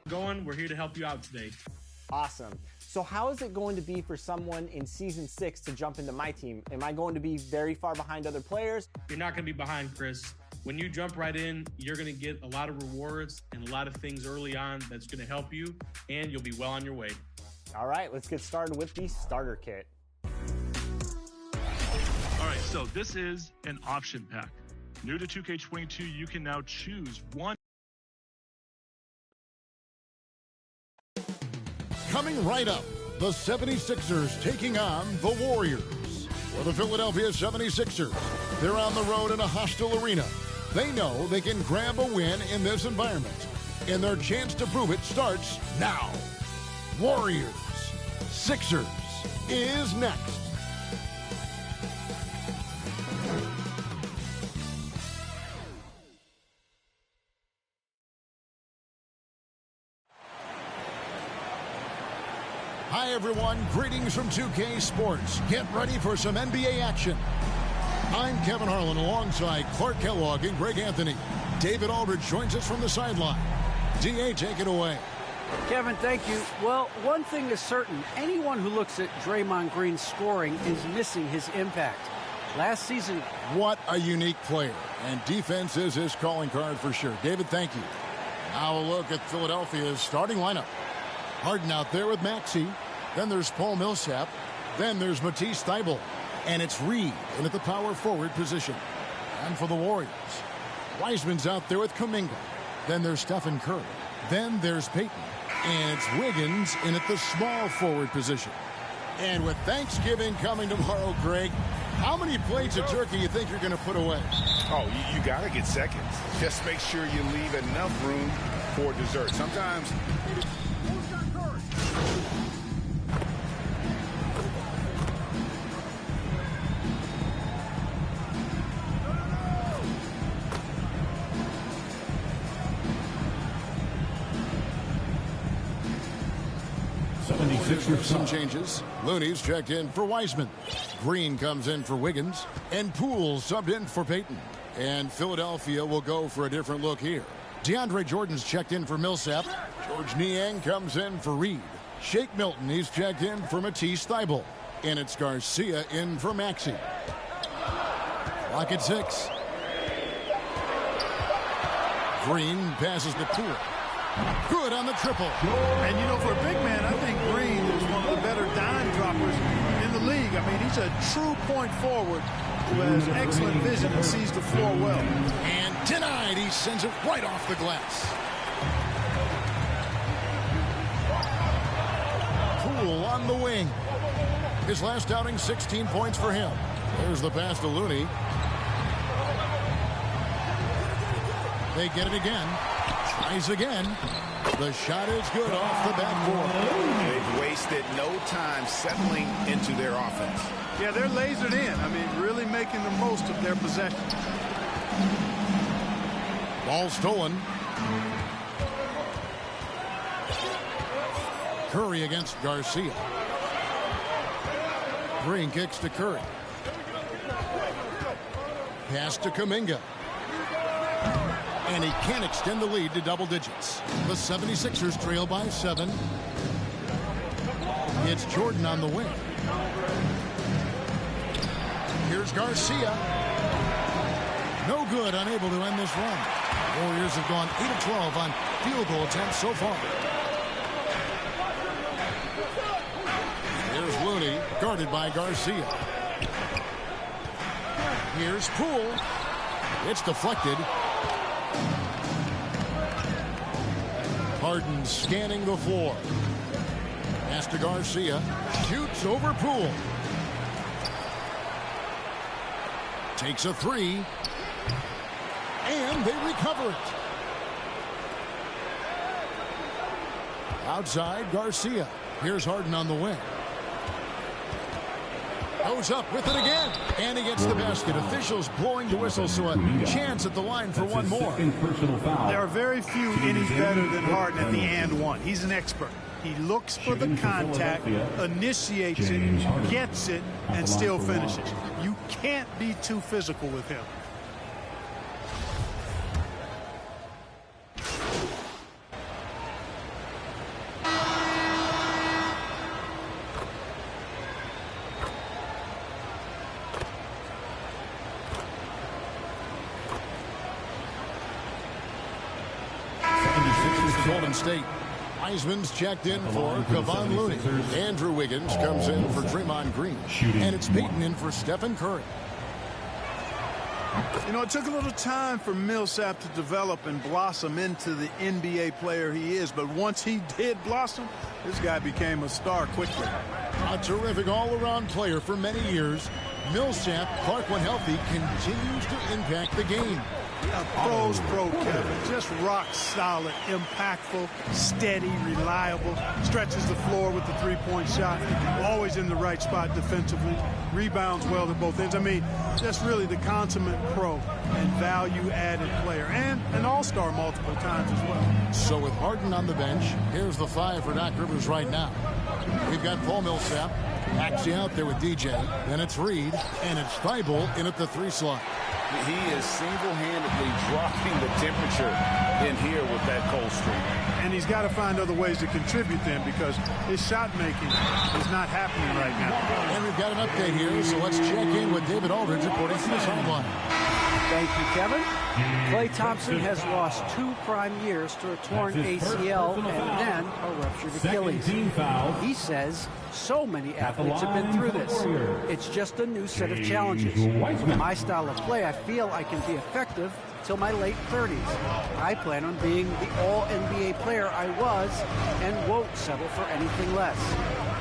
going. We're here to help you out today. Awesome. So how is it going to be for someone in Season 6 to jump into my team? Am I going to be very far behind other players? You're not going to be behind, Chris. When you jump right in, you're going to get a lot of rewards and a lot of things early on that's going to help you, and you'll be well on your way. All right, let's get started with the starter kit. All right, so this is an option pack. New to 2K22, you can now choose one. Coming right up, the 76ers taking on the Warriors. For the Philadelphia 76ers, they're on the road in a hostile arena. They know they can grab a win in this environment, and their chance to prove it starts now. Warriors, Sixers is next. Hi everyone, greetings from 2K Sports. Get ready for some NBA action. I'm Kevin Harlan alongside Clark Kellogg and Greg Anthony. David Aldridge joins us from the sideline. DA, take it away. Kevin, thank you. Well, one thing is certain. Anyone who looks at Draymond Green's scoring is missing his impact. Last season... What a unique player. And defense is his calling card for sure. David, thank you. Now a look at Philadelphia's starting lineup. Harden out there with Maxey. Then there's Paul Millsap. Then there's Matisse Thybulle. And it's Reed in at the power forward position. And for the Warriors, Wiseman's out there with Kuminga. Then there's Stephen Curry. Then there's Payton. And it's Wiggins in at the small forward position. And with Thanksgiving coming tomorrow, Greg, how many plates of turkey you think you're going to put away? Oh, you got to get seconds. Just make sure you leave enough room for dessert. Sometimes... Some changes. Looney's checked in for Wiseman. Green comes in for Wiggins. And Poole subbed in for Payton. And Philadelphia will go for a different look here. DeAndre Jordan's checked in for Millsap. George Niang comes in for Reed. Shake Milton, he's checked in for Matisse Thybulle. And it's Garcia in for Maxey. Clock at 6. Green passes to Poole. Good on the triple. And, you know, for a big man, I think Green is one of the better dime droppers in the league. I mean, he's a true point forward who has excellent vision and sees the floor well. And denied. He sends it right off the glass. Poole on the wing. His last outing, 16 points for him. There's the pass to Looney. They get it again. Tries again. The shot is good off the backboard. They've wasted no time settling into their offense. Yeah, they're lasered in. I mean, really making the most of their possession. Ball stolen. Curry against Garcia. Green kicks to Curry. Pass to Kuminga. And he can't extend the lead to double digits. The 76ers trail by 7. It's Jordan on the wing. Here's Garcia. No good, unable to end this run. Warriors have gone 8 of 12 on field goal attempts so far. Here's Looney, guarded by Garcia. Here's Poole. It's deflected. Harden scanning the floor. Pass to Garcia. Shoots over Poole. Takes a 3. And they recover it. Outside, Garcia. Here's Harden on the wing. Goes up with it again. And he gets the basket. Officials blowing the whistle, so a chance at the line for one more. There are very few any better than Harden at the and one. He's an expert. He looks for the contact, initiates it, gets it, and still finishes. You can't be too physical with him. Golden State. Wiseman's checked in for Kevon Looney. Andrew Wiggins comes in for Draymond Green. And it's Peyton in for Stephen Curry. You know, it took a little time for Millsap to develop and blossom into the NBA player he is. But once he did blossom, this guy became a star quickly. A terrific all-around player for many years. Millsap, Clark when healthy, continues to impact the game. A pro's pro, Kevin. Just rock solid, impactful, steady, reliable. Stretches the floor with the three-point shot. Always in the right spot defensively. Rebounds well at both ends. I mean, just really the consummate pro and value-added player. And an all-star multiple times as well. So with Harden on the bench, here's the 5 for Doc Rivers right now. We've got Paul Millsap. Maxey out there with DJ. Then it's Reed. And it's Thibault in at the 3 slot. He is single-handedly dropping the temperature in here with that cold streak. And he's got to find other ways to contribute then, because his shot making is not happening right now. And we've got an update here, so let's check in with David Aldridge according to the sideline. Thank you, Kevin. Klay Thompson has lost 2 prime years to a torn ACL and then a ruptured Achilles. He says so many athletes have been through this. It's just a new set of challenges. With my style of play, I feel I can be effective till my late 30s. I plan on being the all-NBA player I was and won't settle for anything less.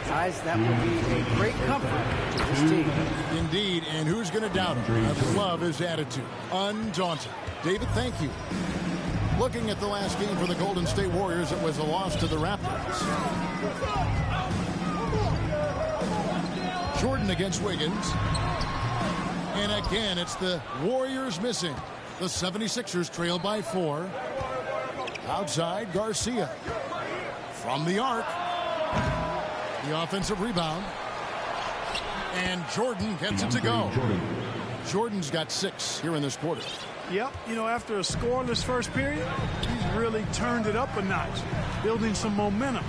Guys, that will be a great comfort to this team. Indeed, and who's going to doubt him? I love his attitude. Undaunted. David, thank you. Looking at the last game for the Golden State Warriors, it was a loss to the Raptors. Jordan against Wiggins. And again, it's the Warriors missing. The 76ers trail by 4. Outside, Garcia. From the arc. The offensive rebound. And Jordan gets it to go. Jordan's got 6 here in this quarter. Yep, you know, after a scoreless first period, he's really turned it up a notch, building some momentum.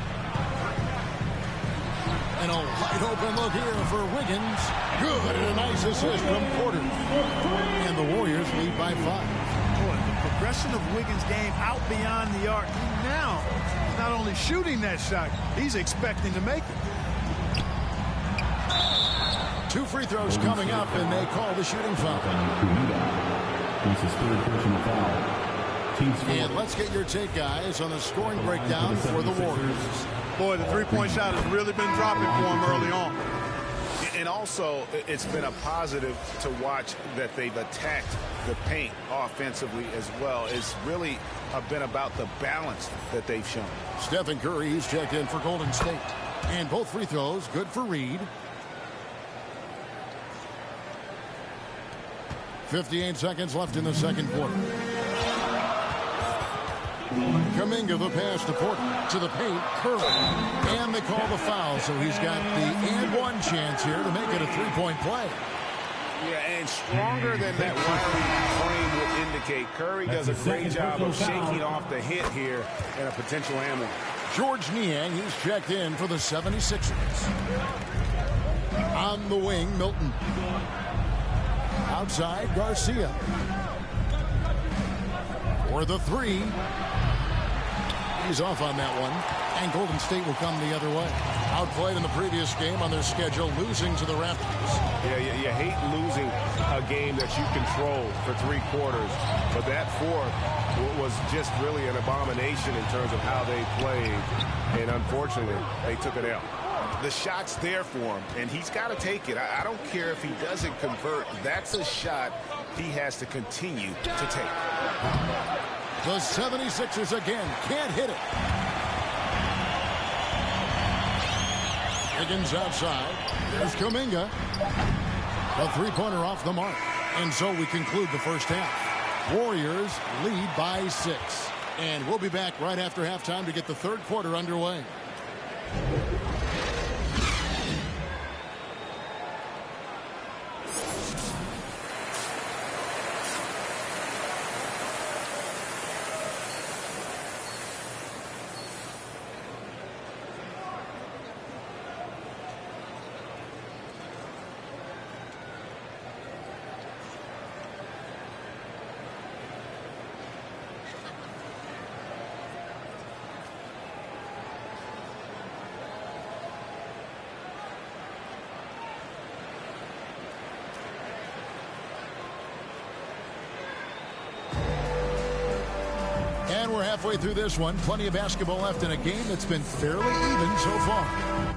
And a wide open look here for Wiggins. Good, and a nice assist from Porter. And the Warriors lead by 5. Boy, the progression of Wiggins' game out beyond the arc. Now, he's not only shooting that shot, he's expecting to make it. 2 free throws coming up, and they call the shooting foul. His third personal foul. And let's get your take, guys, on the scoring breakdown for the Warriors. Boy, the three-point shot has really been dropping for him early on. And also, it's been a positive to watch that they've attacked the paint offensively as well. It's really been about the balance that they've shown. Stephen Curry, he's checked in for Golden State. And both free throws, good for Reed. 58 seconds left in the second quarter. Kuminga the pass to Porter, to the paint, Curry. And they call the foul, so he's got the and one chance here to make it a 3-point play. Yeah, and stronger than that wiry frame would indicate. Curry does a great job of shaking off the hit here and a potential hammer. George Niang, he's checked in for the 76ers. On the wing, Milton. Outside, Garcia. For the 3. He's off on that one. And Golden State will come the other way. Outplayed in the previous game on their schedule, losing to the Raptors. Yeah, you hate losing a game that you control for 3 quarters. But that 4th was just really an abomination in terms of how they played. And unfortunately, they took it out. The shot's there for him, and he's got to take it. I don't care if he doesn't convert. That's a shot he has to continue to take. The 76ers again can't hit it. Higgins outside. There's Kuminga. A 3-pointer off the mark. And so we conclude the first half. Warriors lead by 6. And we'll be back right after halftime to get the third quarter underway. And we're halfway through this one. Plenty of basketball left in a game that's been fairly even so far.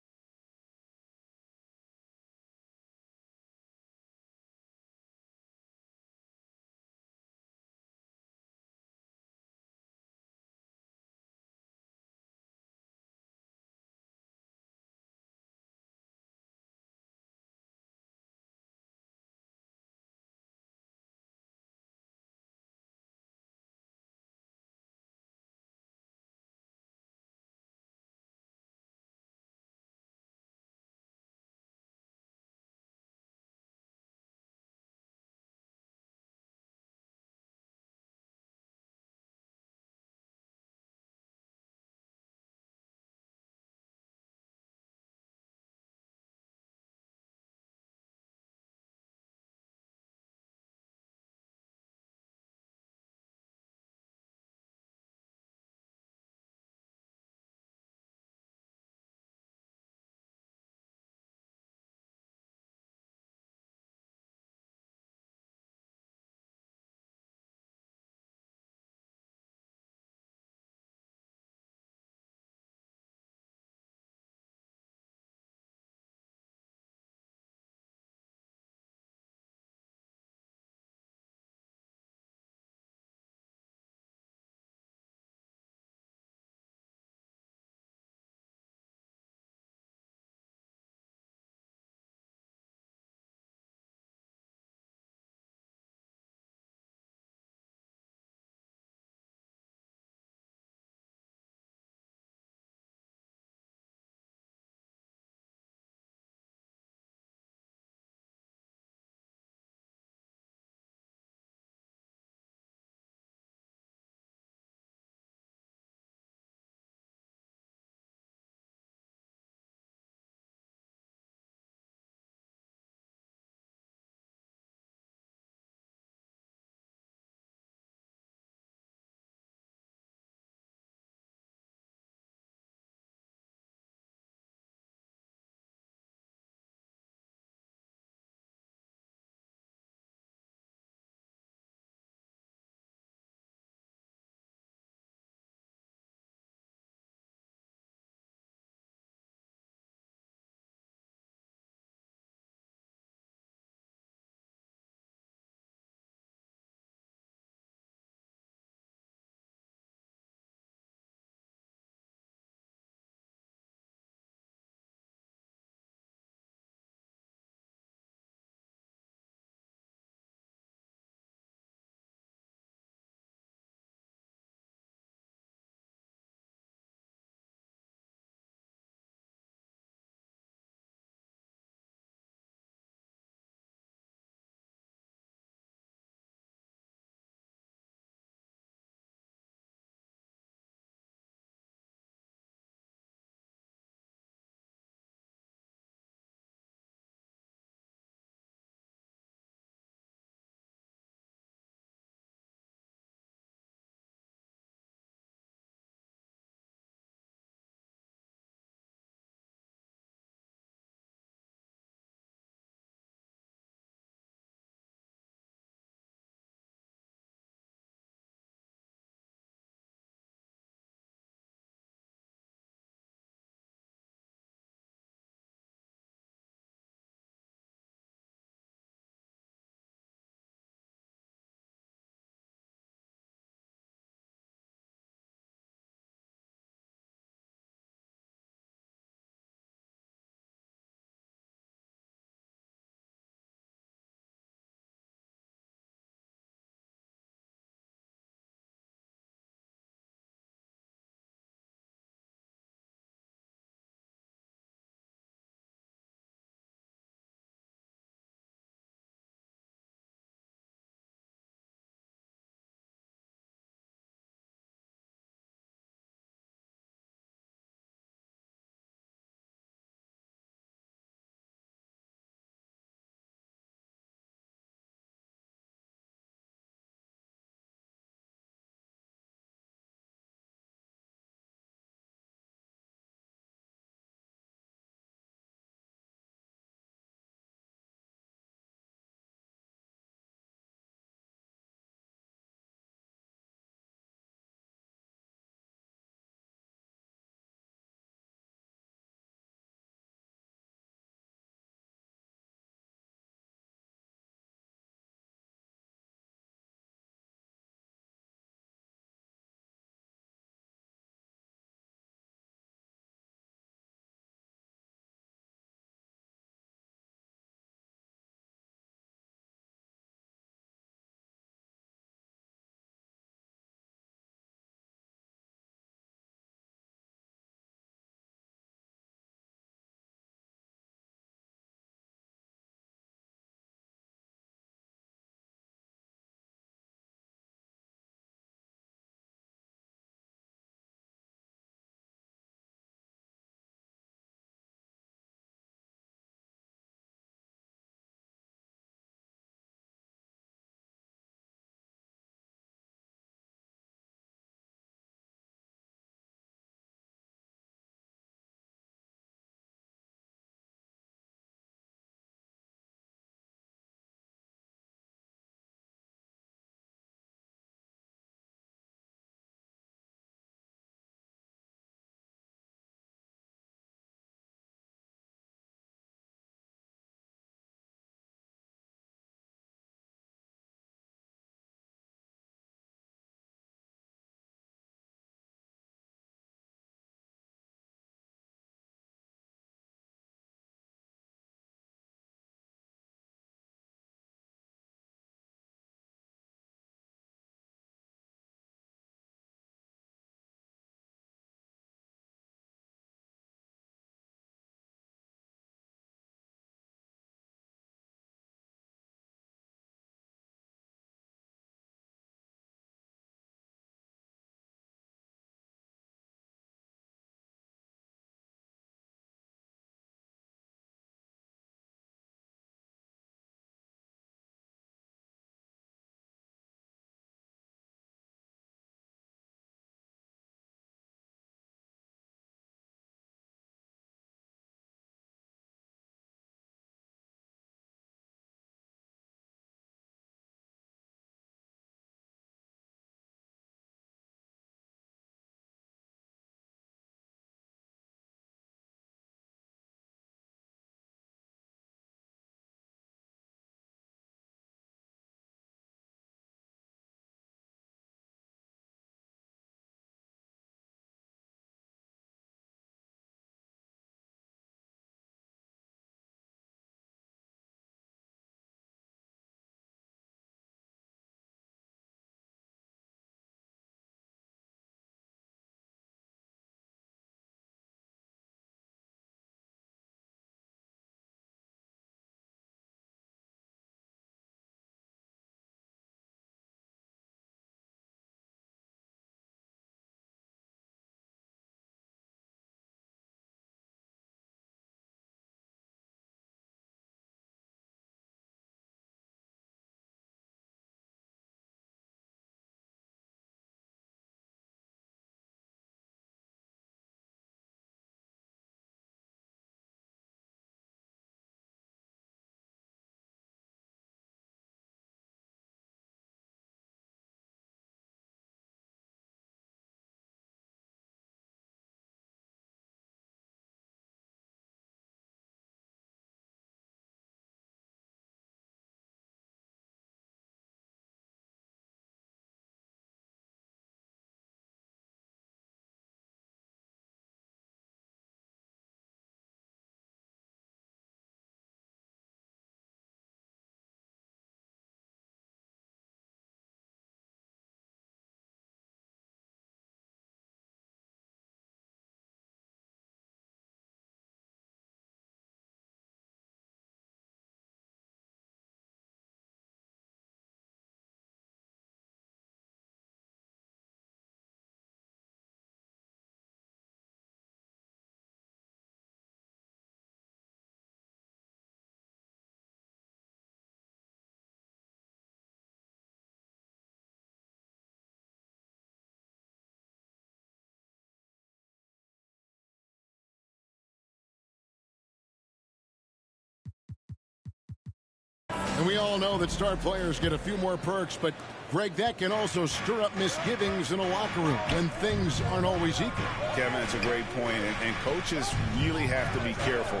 And we all know that star players get a few more perks, but Greg, that can also stir up misgivings in a locker room when things aren't always equal. Kevin, that's a great point, and coaches really have to be careful.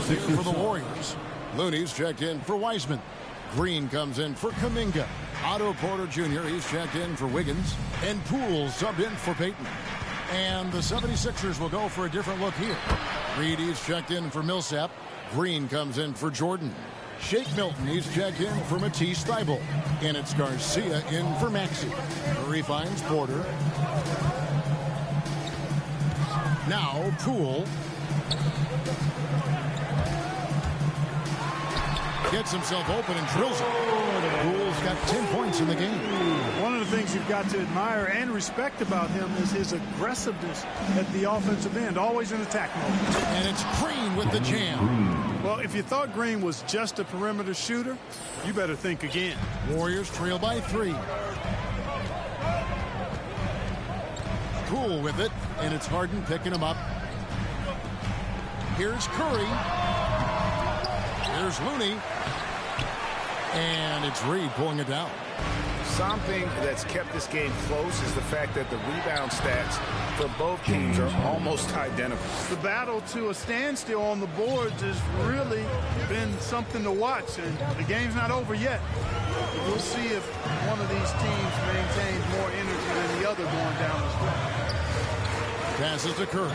For the Warriors, Looney's checked in for Wiseman. Green comes in for Kuminga. Otto Porter Jr., he's checked in for Wiggins. And Poole subbed in for Payton. And the 76ers will go for a different look here. Reedy's checked in for Millsap. Green comes in for Jordan. Shake Milton, he's checked in for Matisse Thybulle. And it's Garcia in for Maxey. Murray finds Porter. Now Poole. Gets himself open and drills it. Poole's got 10 points in the game. One of the things you've got to admire and respect about him is his aggressiveness at the offensive end, always in attack mode. And it's Green with the jam. Well, if you thought Green was just a perimeter shooter, you better think again. Warriors trail by 3. Poole with it, and it's Harden picking him up. Here's Curry. Here's Looney. And it's Reed pulling it down. Something that's kept this game close is the fact that the rebound stats for both teams are almost identical. The battle to a standstill on the boards has really been something to watch, and the game's not over yet. We'll see if one of these teams maintains more energy than the other going down the stretch. Passes to Curry.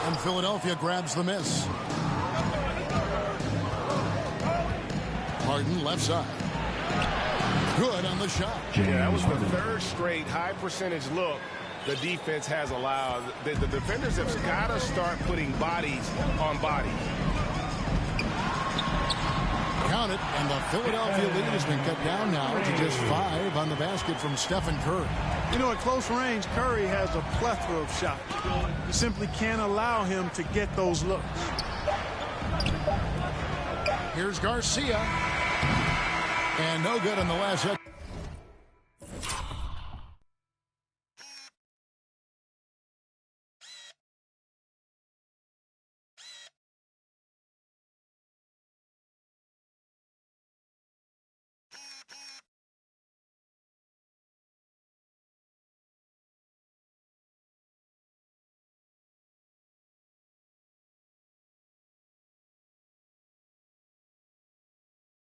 And Philadelphia grabs the miss. Harden left side. Good on the shot. Yeah, that was the third straight high percentage look the defense has allowed. The defenders have got to start putting bodies on bodies. Count it, and the Philadelphia lead has been cut down now to just 5 on the basket from Stephen Curry. You know, at close range, Curry has a plethora of shots. You simply can't allow him to get those looks. Here's Garcia. And no good on the last hit.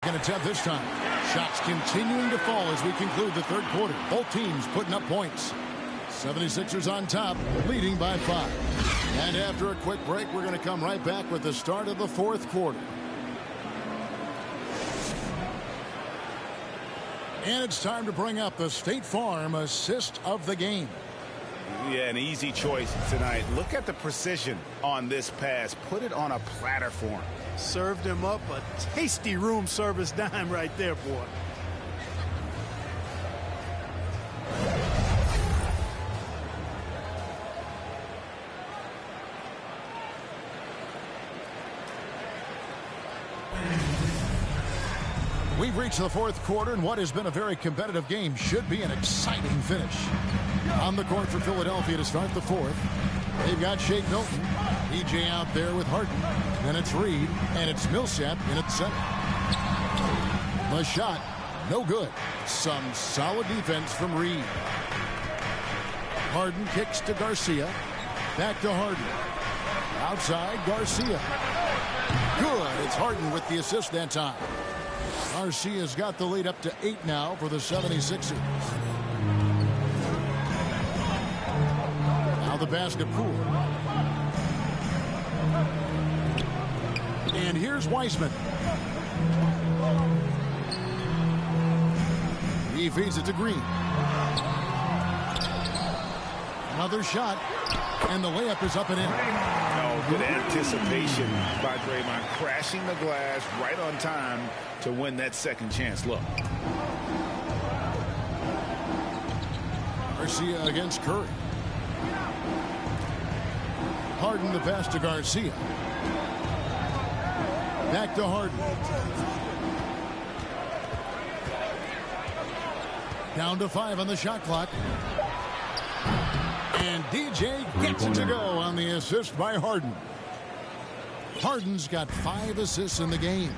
An attempt this time. Shots continuing to fall as we conclude the third quarter. Both teams putting up points. 76ers on top, leading by 5. And after a quick break, we're going to come right back with the start of the fourth quarter. And it's time to bring up the State Farm assist of the game. Yeah, an easy choice tonight. Look at the precision on this pass. Put it on a platter for him. Served him up a tasty room service dime right there, boy. We've reached the fourth quarter, and what has been a very competitive game should be an exciting finish. On the court for Philadelphia to start the fourth. They've got Shake Milton. EJ out there with Harden. Then it's Reed, and it's Millsap in at center. The shot, no good. Some solid defense from Reed. Harden kicks to Garcia. Back to Harden. Outside, Garcia. Good. It's Harden with the assist that time. Garcia's got the lead up to 8 now for the 76ers. Now the basket Poole. And here's Wiseman. He feeds it to Green. Another shot. And the layup is up and in. No, good anticipation by Draymond, crashing the glass right on time to win that second chance look. Garcia against Curry. Harden the pass to Garcia. Back to Harden. Down to 5 on the shot clock. And DJ gets it to go on the assist by Harden. Harden's got 5 assists in the game.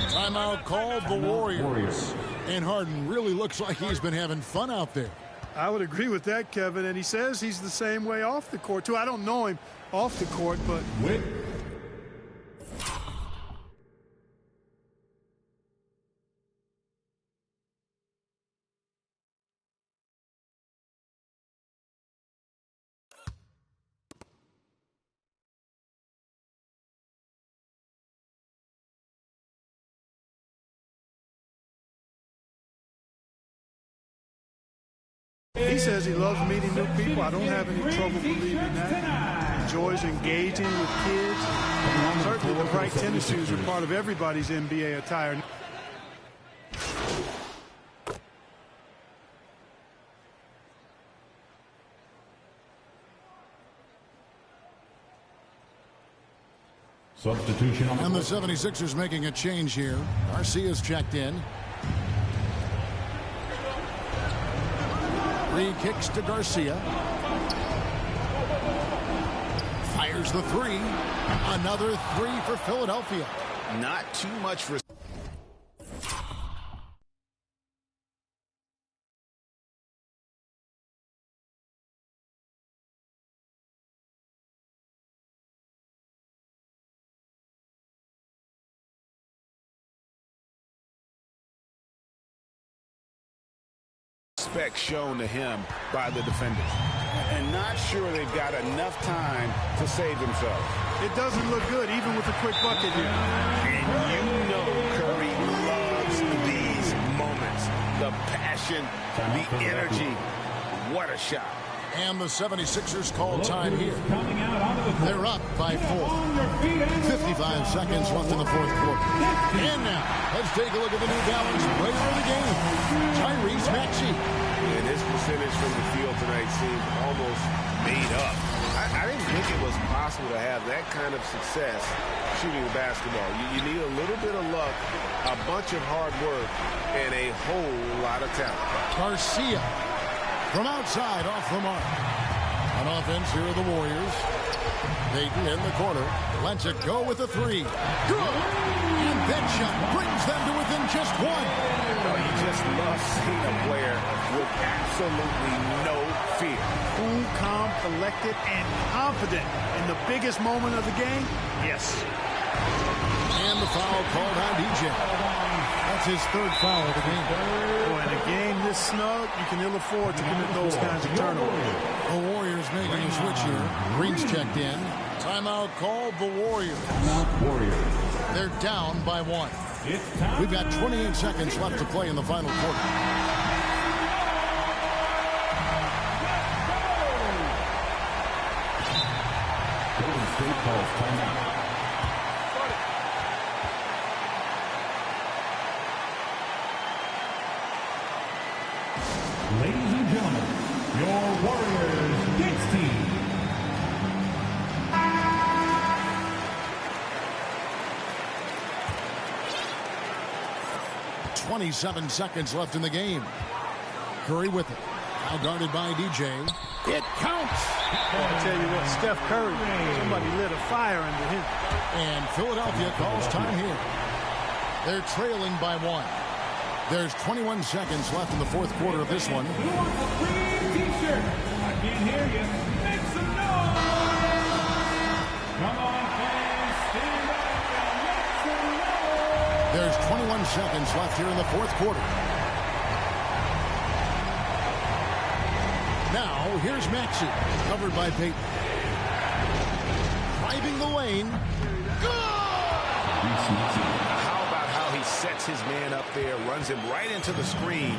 Timeout called the Warriors. And Harden really looks like he's been having fun out there. I would agree with that, Kevin. And he says he's the same way off the court, too. I don't know him off the court, but... He says he loves meeting new people. I don't have any trouble believing that. Enjoys engaging with kids. Certainly the bright tennis shoes are part of everybody's NBA attire. Substitution. And the 76ers making a change here. Garcia's checked in. 3 kicks to Garcia. Fires the 3. Another 3 for Philadelphia. Not too much for... respect shown to him by the defenders, and not sure they've got enough time to save themselves. It doesn't look good, even with a quick bucket here. And you know Curry loves these moments. The passion, the energy. What a shot. And the 76ers call time here. They're up by 4. 55 seconds left in the fourth quarter. And now, let's take a look at the New Balance player of the game, Tyrese Maxey. And his percentage from the field tonight seemed almost made up. I didn't think it was possible to have that kind of success shooting the basketball. You need a little bit of luck, a bunch of hard work, and a whole lot of talent. Garcia from outside off the mark. On offense, here are the Warriors. Dayton in the corner. Lets it go with a 3. Good! And that shot brings them to within just 1. You just love seeing a player with absolutely no fear. Cool, calm, collected, and confident in the biggest moment of the game. Yes. And the foul called on DJ. That's his 3rd foul of the game. Boy, in a game this snug, you can ill afford to commit those kinds of turnovers. The Warriors making a switch here. Green's checked in. Timeout called the Warriors. They're down by 1. We've got 28 seconds left to play in the final quarter. Golden State calls timeout. Ladies and gentlemen, your Warriors Gates team. 27 seconds left in the game. Curry with it. Now guarded by DJ. It counts. I'll tell you what, Steph Curry, somebody lit a fire under him. And Philadelphia calls time here. They're trailing by 1. There's 21 seconds left in the fourth quarter of this one. Who wants a free t-shirt? I can't hear you. Make some noise. Come on, fans. Stand up and make some noise. There's 21 seconds left here in the fourth quarter. Now, here's Maxey, covered by Payton. Driving the lane. How about how he sets his man up there, runs him right into the screen,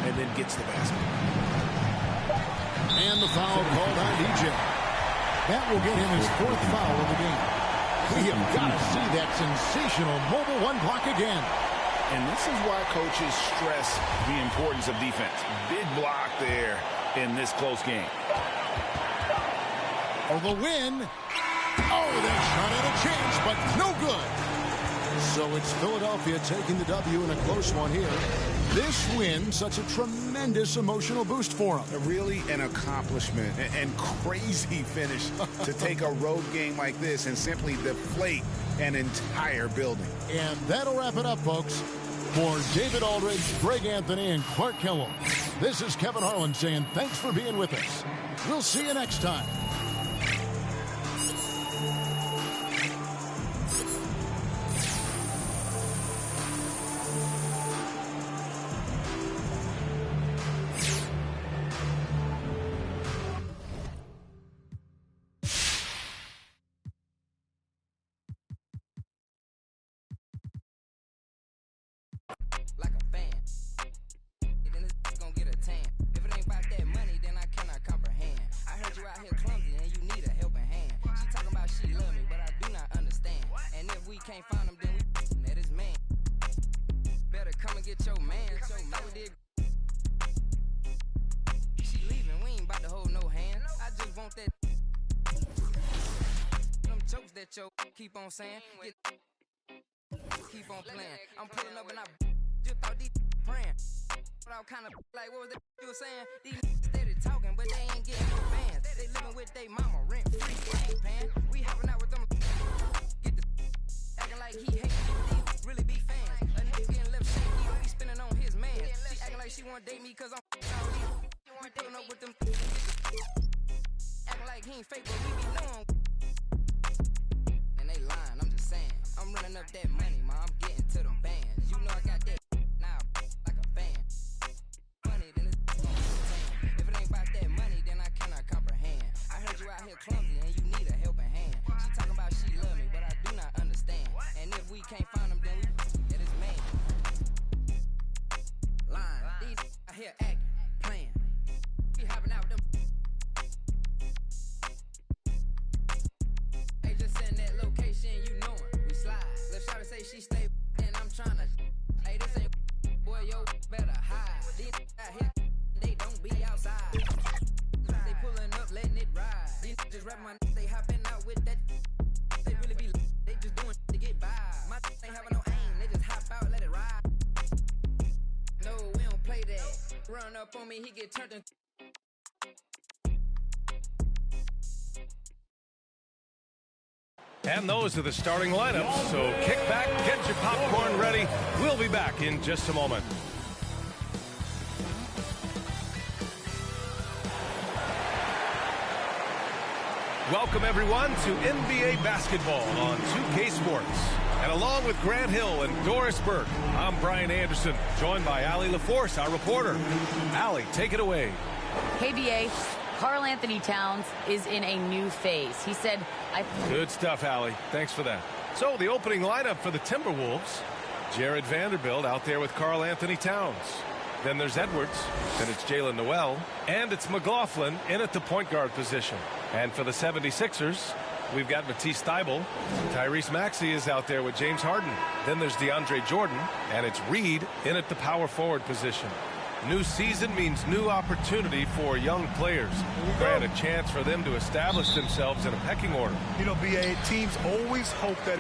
and then gets the basket. And the foul called on DJ. That will get him his 4th foul of the game. We have got to see that sensational mobile 1 block again. And this is why coaches stress the importance of defense. Big block there in this close game. for the win. Oh, that shot had a chance, but no good. So it's Philadelphia taking the W in a close one here. This win, such a tremendous emotional boost for them. Really an accomplishment and crazy finish to take a road game like this and simply deflate an entire building. And that'll wrap it up, folks. For David Aldridge, Greg Anthony, and Clark Kellogg, this is Kevin Harlan saying thanks for being with us. We'll see you next time. Like a fan, then it's gonna get a tan. If it ain't about that money, then I cannot comprehend. I heard you out here clumsy and you need a helping hand. She talking about she love me, but I do not understand. And if we can't find him, then we that is man. Better come and get your man. So now we did. She leaving, we ain't about to hold no hand. I just want that. Them jokes that yo keep on saying. Keep on playing. I'm pulling up and I just thought these praying. But I was kind of like, what was that you were saying? These steady talking, but they ain't getting no bands. They living with they mama, rent free, they ain't paying. We hopping out with them. Get the acting like he hates these really be fans. A nigga getting left shaky, he spinning on his man. She acting like she wanna date me cause I'm all these. We pulling up with them. Acting like he ain't fake, but we be knowing. And they lying, I'm just saying. I'm running up that money, ma, I'm getting to them bands. You know I got that now, like a fan. Money, then it's gonna be the same. If it ain't about that money, then I cannot comprehend. I heard you out here clumsy and you need a helping hand. She talking about she love me, but I do not understand. And if we can't find him, then we that is man. Lying, these out here acting, playing. We hopping out with them. They just send that location, you know it. We slide. Let's try to say she stay, and I'm trying to. Hey, this ain't boy, yo, better hide. These out here, they don't be outside. They pulling up, letting it ride. These just rap my they hopping out with that. They really be, they just doing to get by. My ain't having no aim, they just hop out, let it ride. No, we don't play that. Run up on me, he get turned into. And those are the starting lineups, so kick back, get your popcorn ready. We'll be back in just a moment. Welcome, everyone, to NBA basketball on 2K Sports. And along with Grant Hill and Doris Burke, I'm Brian Anderson, joined by Allie LaForce, our reporter. Allie, take it away. Hey, BA. Karl Anthony Towns is in a new phase. He said, Good stuff, Allie. Thanks for that. So the opening lineup for the Timberwolves, Jared Vanderbilt out there with Karl Anthony Towns. Then there's Edwards, then it's Jalen Noel, and it's McLaughlin in at the point guard position. And for the 76ers, we've got Matisse Thybulle. Tyrese Maxey is out there with James Harden. Then there's DeAndre Jordan, and it's Reed in at the power forward position. New season means new opportunity for young players. Grant a chance for them to establish themselves in a pecking order. You know, BA, teams always hope that.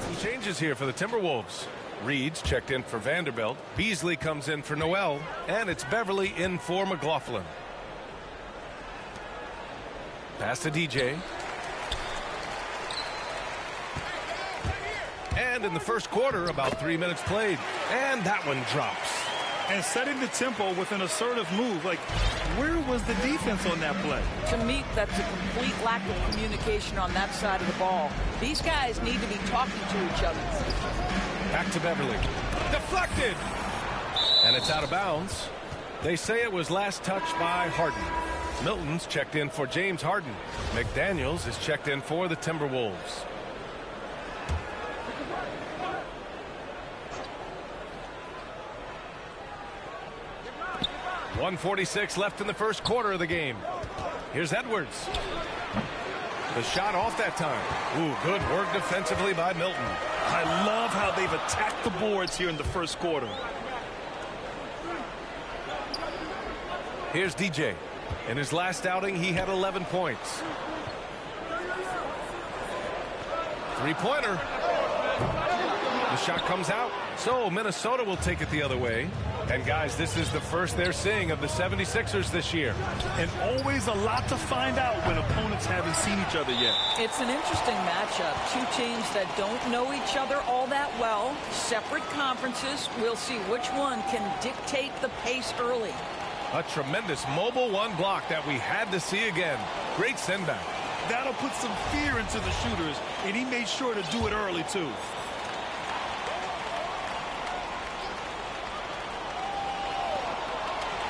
Some changes here for the Timberwolves. Reed's checked in for Vanderbilt. Beasley comes in for Noel. And it's Beverly in for McLaughlin. Pass to DJ. And in the first quarter, about 3 minutes played. And that one drops. And setting the tempo with an assertive move. Like, where was the defense on that play? To me, that's a complete lack of communication on that side of the ball. These guys need to be talking to each other. Back to Beverly. Deflected! And it's out of bounds. They say it was last touched by Harden. Milton's checked in for James Harden. McDaniels is checked in for the Timberwolves. .146 left in the first quarter of the game. Here's Edwards. The shot off that time. Ooh, good work defensively by Milton. I love how they've attacked the boards here in the first quarter. Here's DJ. In his last outing, he had 11 points. Three-pointer. The shot comes out. So Minnesota will take it the other way. And guys, this is the first they're seeing of the 76ers this year. And always a lot to find out when opponents haven't seen each other yet. It's an interesting matchup. Two teams that don't know each other all that well. Separate conferences. We'll see which one can dictate the pace early. A tremendous mobile one block that we had to see again. Great send back. That'll put some fear into the shooters, and he made sure to do it early, too.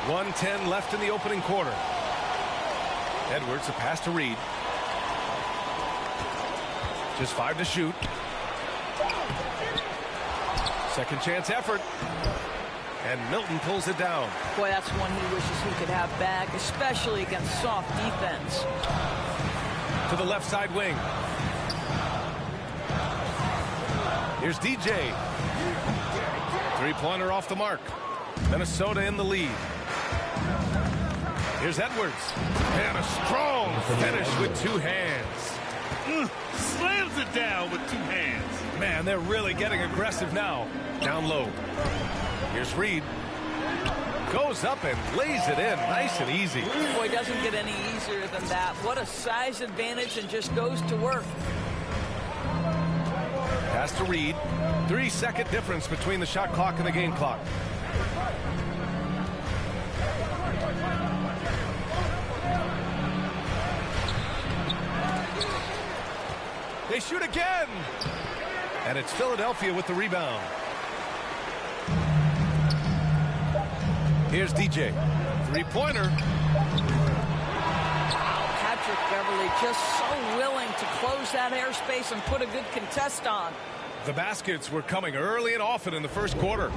.110 left in the opening quarter. Edwards, a pass to Reed. Just 5 to shoot. Second chance effort. And Milton pulls it down. Boy, that's one he wishes he could have back, especially against soft defense. To the left side wing. Here's DJ. Three-pointer off the mark. Minnesota in the lead. Here's Edwards. And a strong finish with two hands. Slams it down with two hands. Man, they're really getting aggressive now. Down low. Here's Reed. Goes up and lays it in nice and easy. Boy, doesn't get any easier than that. What a size advantage, and just goes to work. Pass to Reed. 3-second difference between the shot clock and the game clock. They shoot again. And it's Philadelphia with the rebound. Here's DJ. Three-pointer. Patrick Beverly just so willing to close that airspace and put a good contest on. The baskets were coming early and often in the first quarter.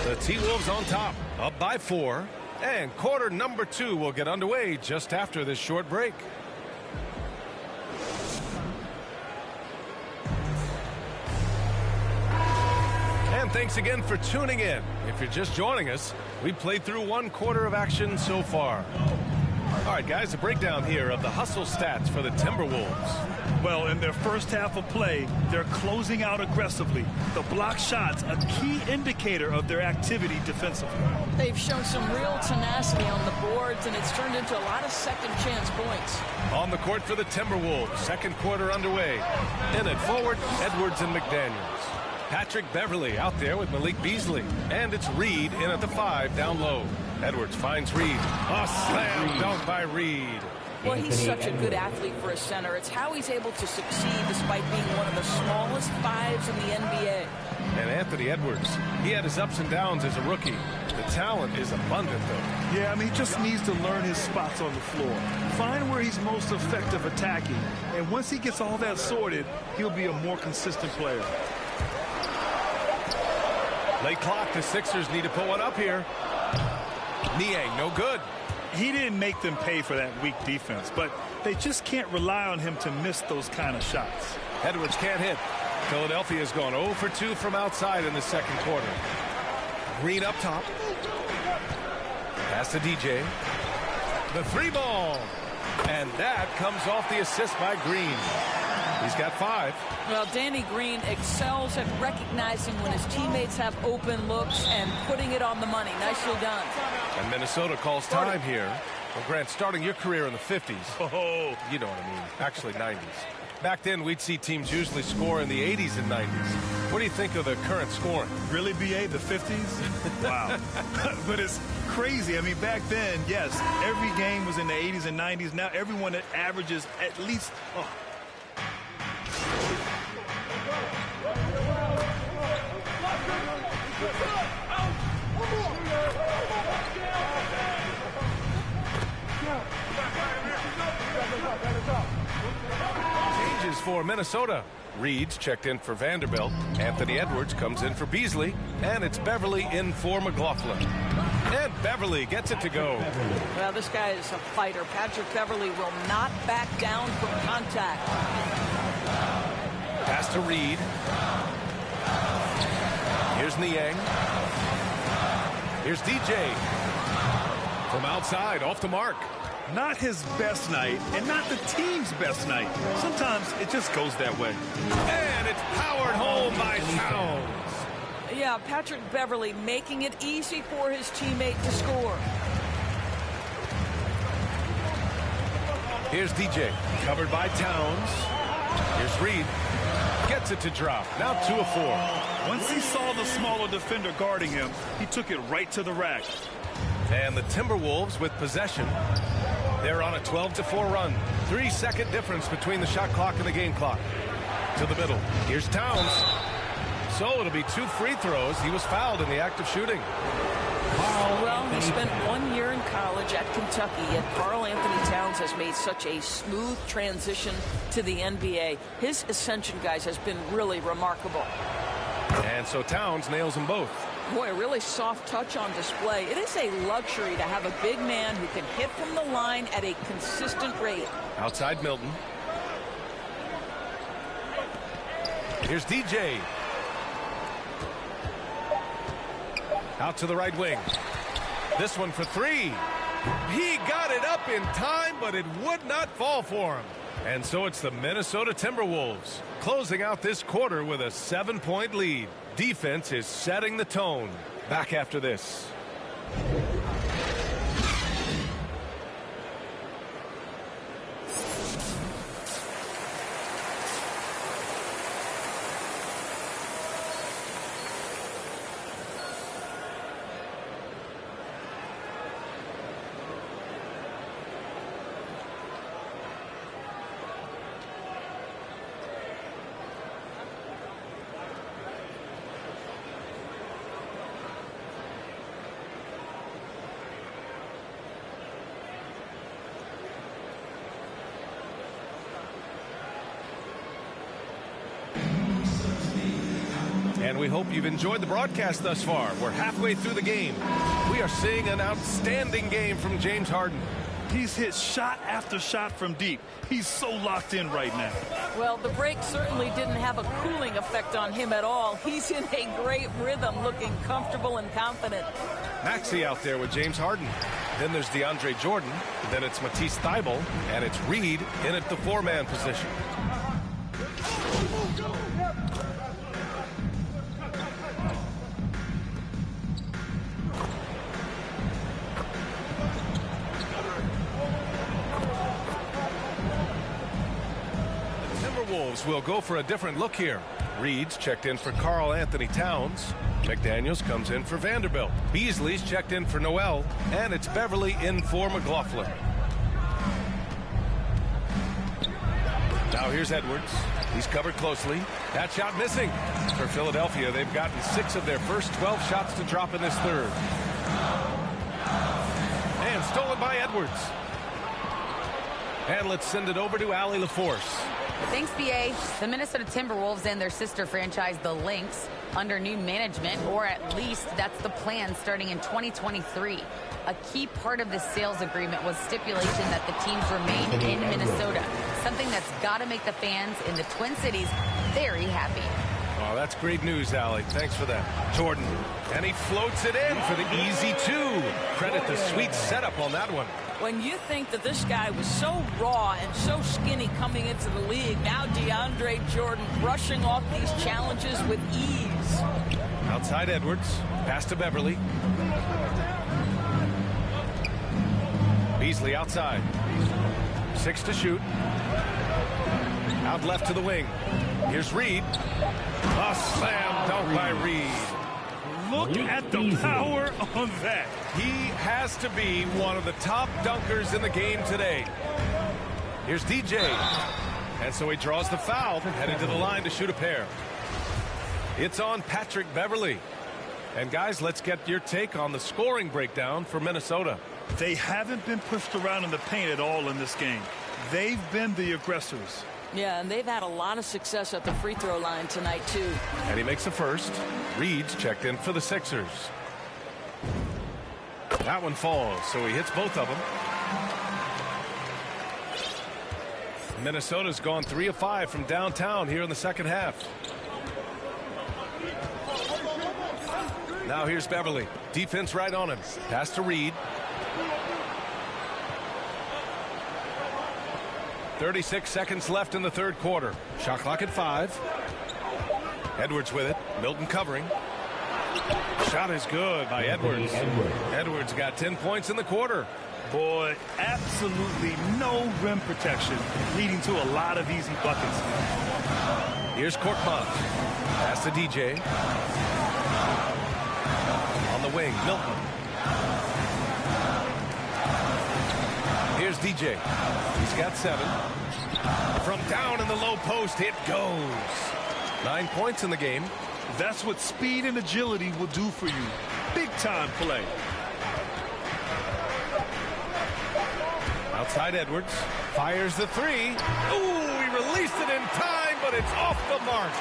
The T-Wolves on top, up by 4. And quarter number 2 will get underway just after this short break. And thanks again for tuning in. If you're just joining us, we played through 1 quarter of action so far. All right, guys, a breakdown here of the hustle stats for the Timberwolves. Well, in their first half of play, they're closing out aggressively. The block shots, a key indicator of their activity defensively. They've shown some real tenacity on the boards, and it's turned into a lot of second chance points. On the court for the Timberwolves, second quarter underway. In it forward, Edwards and McDaniels. Patrick Beverly out there with Malik Beasley. And it's Reed in at the 5 down low. Edwards finds Reed. A slam dunk by Reed. Well, he's such a good athlete for a center. It's how he's able to succeed despite being one of the smallest 5s in the NBA. And Anthony Edwards, he had his ups and downs as a rookie. The talent is abundant, though. Yeah, I mean, he just needs to learn his spots on the floor. Find where he's most effective attacking. And once he gets all that sorted, he'll be a more consistent player. Late clock, the Sixers need to put one up here. Niang, no good. He didn't make them pay for that weak defense, but they just can't rely on him to miss those kind of shots. Edwards can't hit. Philadelphia's gone 0 for 2 from outside in the second quarter. Green up top. Pass to DJ. The 3-ball. And that comes off the assist by Green. He's got 5. Well, Danny Green excels at recognizing when his teammates have open looks and putting it on the money. Nicely done. And Minnesota calls time here. Well, Grant, starting your career in the 50s. Oh, you know what I mean. Actually, 90s. Back then, we'd see teams usually score in the 80s and 90s. What do you think of the current scoring? Really, BA, the 50s? Wow. But it's crazy. I mean, back then, yes, every game was in the 80s and 90s. Now everyone that averages at least... Oh. Changes for Minnesota. Reed's checked in for Vanderbilt. Anthony Edwards comes in for Beasley. And it's Beverly in for McLaughlin. And Beverly gets it to go. Well, this guy is a fighter. Patrick Beverly will not back down from contact. Pass to Reed. Here's Niang. Here's DJ. From outside, off the mark. Not his best night, and not the team's best night. Sometimes it just goes that way. And it's powered home by Towns. Yeah, Patrick Beverly making it easy for his teammate to score. Here's DJ, covered by Towns. Here's Reed, gets it to drop. Now 2 of 4. Once he saw the smaller defender guarding him, he took it right to the rack. And the Timberwolves with possession. They're on a 12-4 run. 3-second difference between the shot clock and the game clock. To the middle. Here's Towns. So it'll be 2 free throws. He was fouled in the act of shooting. Well, he spent 1 year in college at Kentucky, yet Karl Anthony Towns has made such a smooth transition to the NBA. His ascension, guys, has been really remarkable. And so Towns nails them both. Boy, a really soft touch on display. It is a luxury to have a big man who can hit from the line at a consistent rate. Outside Milton. Here's DJ. Out to the right wing. This one for 3. He got it up in time, but it would not fall for him. And so it's the Minnesota Timberwolves closing out this quarter with a 7-point lead. Defense is setting the tone. Back after this. And we hope you've enjoyed the broadcast thus far. We're halfway through the game. We are seeing an outstanding game from James Harden. He's hit shot after shot from deep. He's so locked in right now. Well, the break certainly didn't have a cooling effect on him at all. He's in a great rhythm, looking comfortable and confident. Maxey out there with James Harden. Then there's DeAndre Jordan. Then it's Matisse Thybulle. And it's Reed in at the 4-man position. Will go for a different look here. Reed's checked in for Karl Anthony Towns. McDaniels comes in for Vanderbilt. Beasley's checked in for Noel. And it's Beverly in for McLaughlin. Now here's Edwards. He's covered closely. That shot missing. For Philadelphia, they've gotten 6 of their first 12 shots to drop in this third. And stolen by Edwards. And let's send it over to Allie LaForce. Thanks, BA. The Minnesota Timberwolves and their sister franchise, the Lynx, under new management, or at least that's the plan starting in 2023. A key part of this sales agreement was stipulation that the teams remain in Minnesota, something that's got to make the fans in the Twin Cities very happy. Oh, that's great news, Allie. Thanks for that. Jordan. And he floats it in for the easy 2. Credit the sweet setup on that one. When you think that this guy was so raw and so skinny coming into the league, now DeAndre Jordan brushing off these challenges with ease. Outside Edwards. Pass to Beverly. Beasley outside. 6 to shoot. Out left to the wing. Here's Reed. A slam dunk by Reed. Look at the power on that. He has to be one of the top dunkers in the game today. Here's DJ. And so he draws the foul, headed to the line to shoot a pair. It's on Patrick Beverly. And guys, let's get your take on the scoring breakdown for Minnesota. They haven't been pushed around in the paint at all in this game. They've been the aggressors. Yeah, and they've had a lot of success at the free throw line tonight, too. And he makes the first. Reed's checked in for the Sixers. That one falls, so he hits both of them. Minnesota's gone 3 of 5 from downtown here in the second half. Now here's Beverly. Defense right on him. Pass to Reed. 36 seconds left in the third quarter. Shot clock at 5. Edwards with it. Milton covering. Shot is good by Edwards. Edwards got 10 points in the quarter. Boy, absolutely no rim protection, leading to a lot of easy buckets. Here's Korkmaz. Pass to DJ. On the wing, Milton. Here's DJ. He's got 7. From down in the low post, it goes. 9 points in the game. That's what speed and agility will do for you. Big time play. Outside Edwards. Fires the 3. Ooh, he released it in time, but it's off the mark.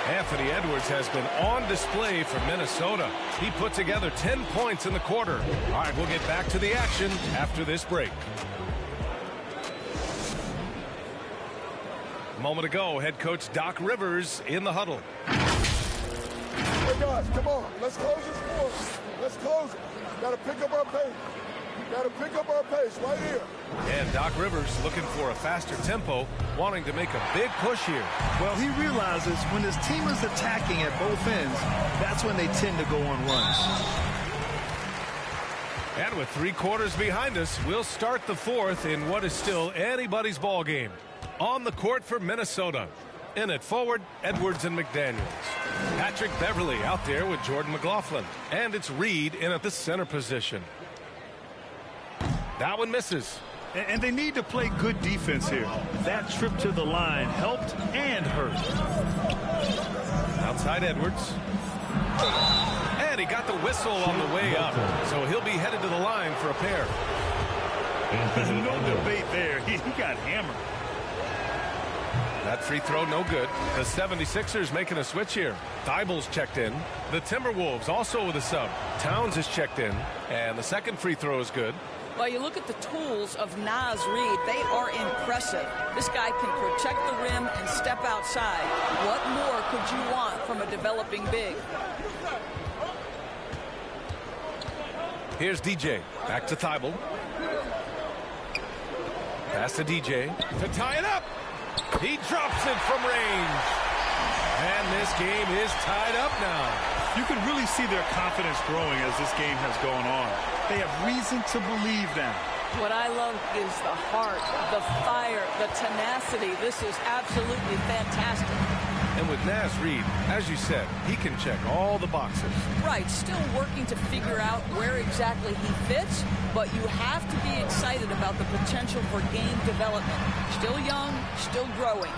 Anthony Edwards has been on display for Minnesota. He put together 10 points in the quarter. All right, we'll get back to the action after this break. A moment ago, head coach Doc Rivers in the huddle. Hey guys, come on. Let's close this fourth. Let's close it. Got to pick up our pace. Got to pick up our pace right here. And Doc Rivers looking for a faster tempo, wanting to make a big push here. Well, he realizes when his team is attacking at both ends, that's when they tend to go on runs. And with 3 quarters behind us, we'll start the fourth in what is still anybody's ball game. On the court for Minnesota. In at forward, Edwards and McDaniels. Patrick Beverly out there with Jordan McLaughlin. And it's Reed in at the center position. That one misses. And they need to play good defense here. That trip to the line helped and hurt. Outside Edwards. And he got the whistle on the way up. So he'll be headed to the line for a pair. There's no debate there. He got hammered. That free throw no good. The 76ers making a switch here. Thibault's checked in. The Timberwolves also with a sub. Towns is checked in. And the second free throw is good. Well, you look at the tools of Naz Reid. They are impressive. This guy can protect the rim and step outside. What more could you want from a developing big? Here's DJ. Back to Thibault. Pass to DJ. To tie it up. He drops it from range. And this game is tied up now. You can really see their confidence growing as this game has gone on. They have reason to believe now. What I love is the heart, the fire, the tenacity. This is absolutely fantastic. And with Naz Reid, as you said, he can check all the boxes. Right, still working to figure out where exactly he fits, but you have to be excited about the potential for game development. Still young, still growing.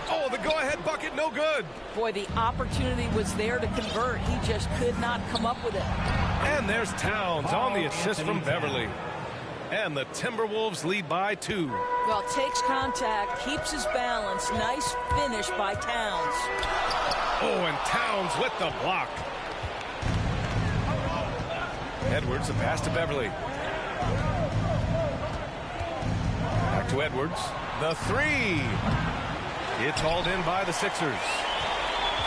Oh, the go-ahead bucket, no good. Boy, the opportunity was there to convert. He just could not come up with it. And there's Towns on the assist from Beverly. And the Timberwolves lead by 2. Well, takes contact, keeps his balance. Nice finish by Towns. Oh, and Towns with the block. Edwards, a pass to Beverly. Back to Edwards. The 3. It's hauled in by the Sixers.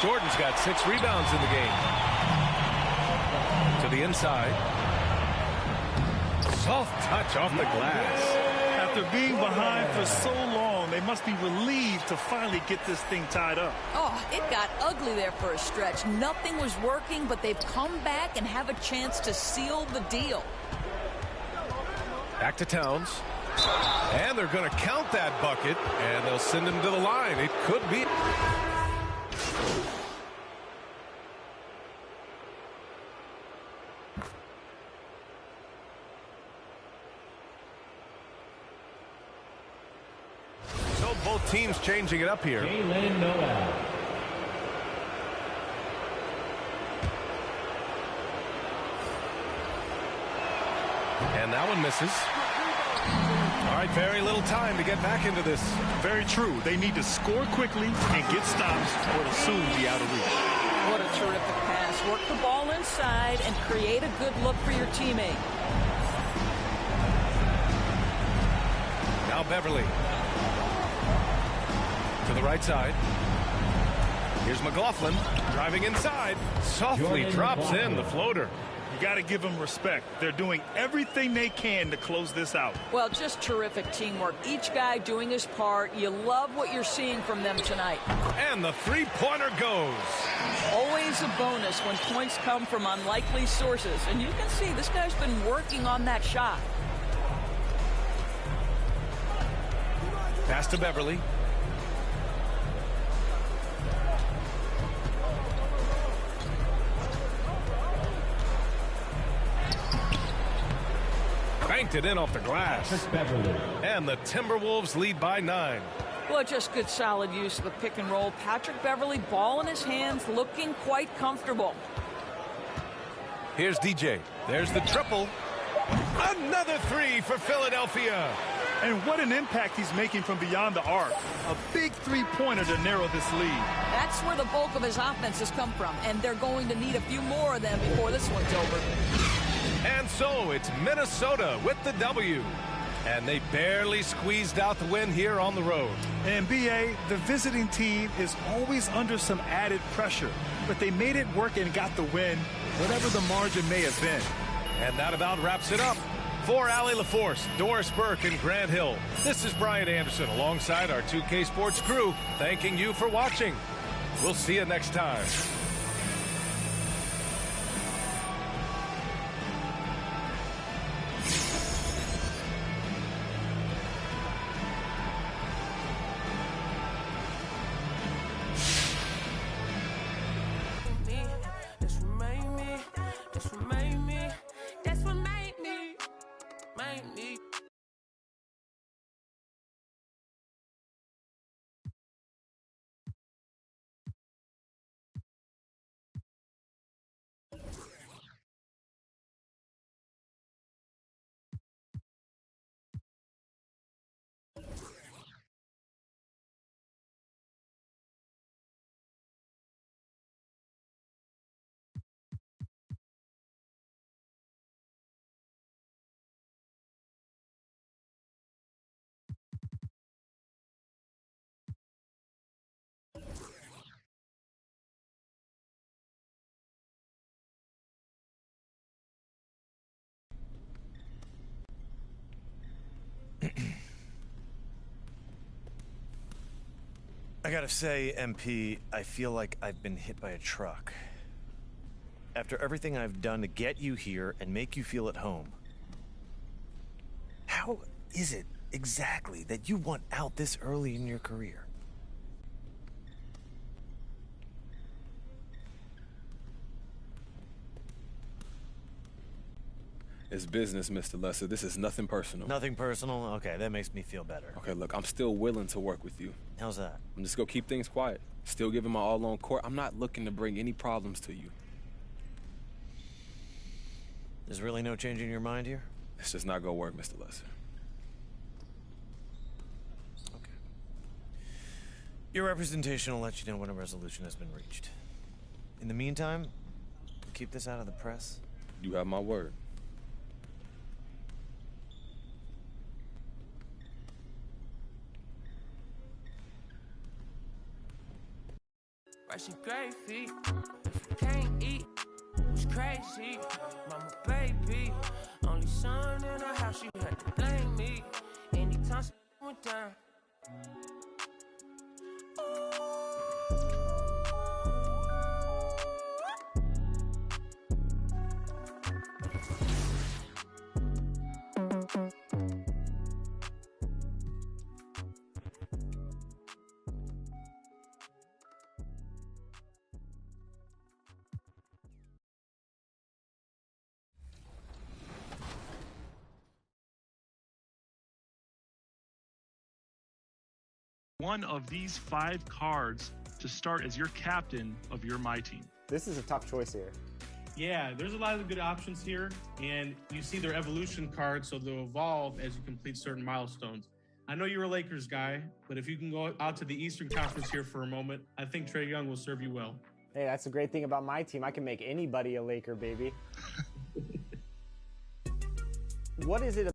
Jordan's got 6 rebounds in the game. To the inside. Soft touch off the glass. After being behind for so long, they must be relieved to finally get this thing tied up. Oh, it got ugly there for a stretch. Nothing was working, but they've come back and have a chance to seal the deal. Back to Towns. And they're going to count that bucket, and they'll send him to the line. It could be. So both teams changing it up here. Jalen Noel. And that one misses. All right, very little time to get back into this. Very true. They need to score quickly and get stops, or it'll soon be out of reach. What a terrific pass. Work the ball inside and create a good look for your teammate. Now Beverly. To the right side. Here's McLaughlin driving inside. Softly drops in the floater. You got to give them respect. They're doing everything they can to close this out. Well, just terrific teamwork. Each guy doing his part. You love what you're seeing from them tonight. And the three-pointer goes. Always a bonus when points come from unlikely sources. And you can see this guy's been working on that shot. Pass to Beverly. Banked it in off the glass. And the Timberwolves lead by 9. Well, just good solid use of the pick and roll. Patrick Beverly, ball in his hands, looking quite comfortable. Here's DJ. There's the triple. Another three for Philadelphia. And what an impact he's making from beyond the arc. A big three-pointer to narrow this lead. That's where the bulk of his offense has come from, and they're going to need a few more of them before this one's over. And so it's Minnesota with the W. And they barely squeezed out the win here on the road. And BA, the visiting team is always under some added pressure, but they made it work and got the win, whatever the margin may have been. And that about wraps it up. For Allie LaForce, Doris Burke, and Grant Hill, this is Brian Anderson alongside our 2K Sports crew, thanking you for watching. We'll see you next time. I gotta say, MP, I feel like I've been hit by a truck. After everything I've done to get you here and make you feel at home, how is it exactly that you want out this early in your career? It's business, Mr. Lesser. This is nothing personal. Nothing personal? Okay, that makes me feel better. Okay, look, I'm still willing to work with you. How's that? I'm just gonna keep things quiet. Still giving my all on court. I'm not looking to bring any problems to you. There's really no change in your mind here? It's just not gonna work, Mr. Lesser. Okay. Your representation will let you know when a resolution has been reached. In the meantime, keep this out of the press. You have my word. Brushing great feet. If you can't eat, it's crazy. Mama, baby. Only son in the house, you had to blame me. Anytime she went down. One of these 5 cards to start as your captain of your My Team. This is a tough choice here. Yeah, there's a lot of good options here, and you see their evolution cards, so they'll evolve as you complete certain milestones. I know you're a Lakers guy, but if you can go out to the Eastern Conference here for a moment, I think Trae Young will serve you well. Hey, that's the great thing about my team. I can make anybody a Laker, baby. What is it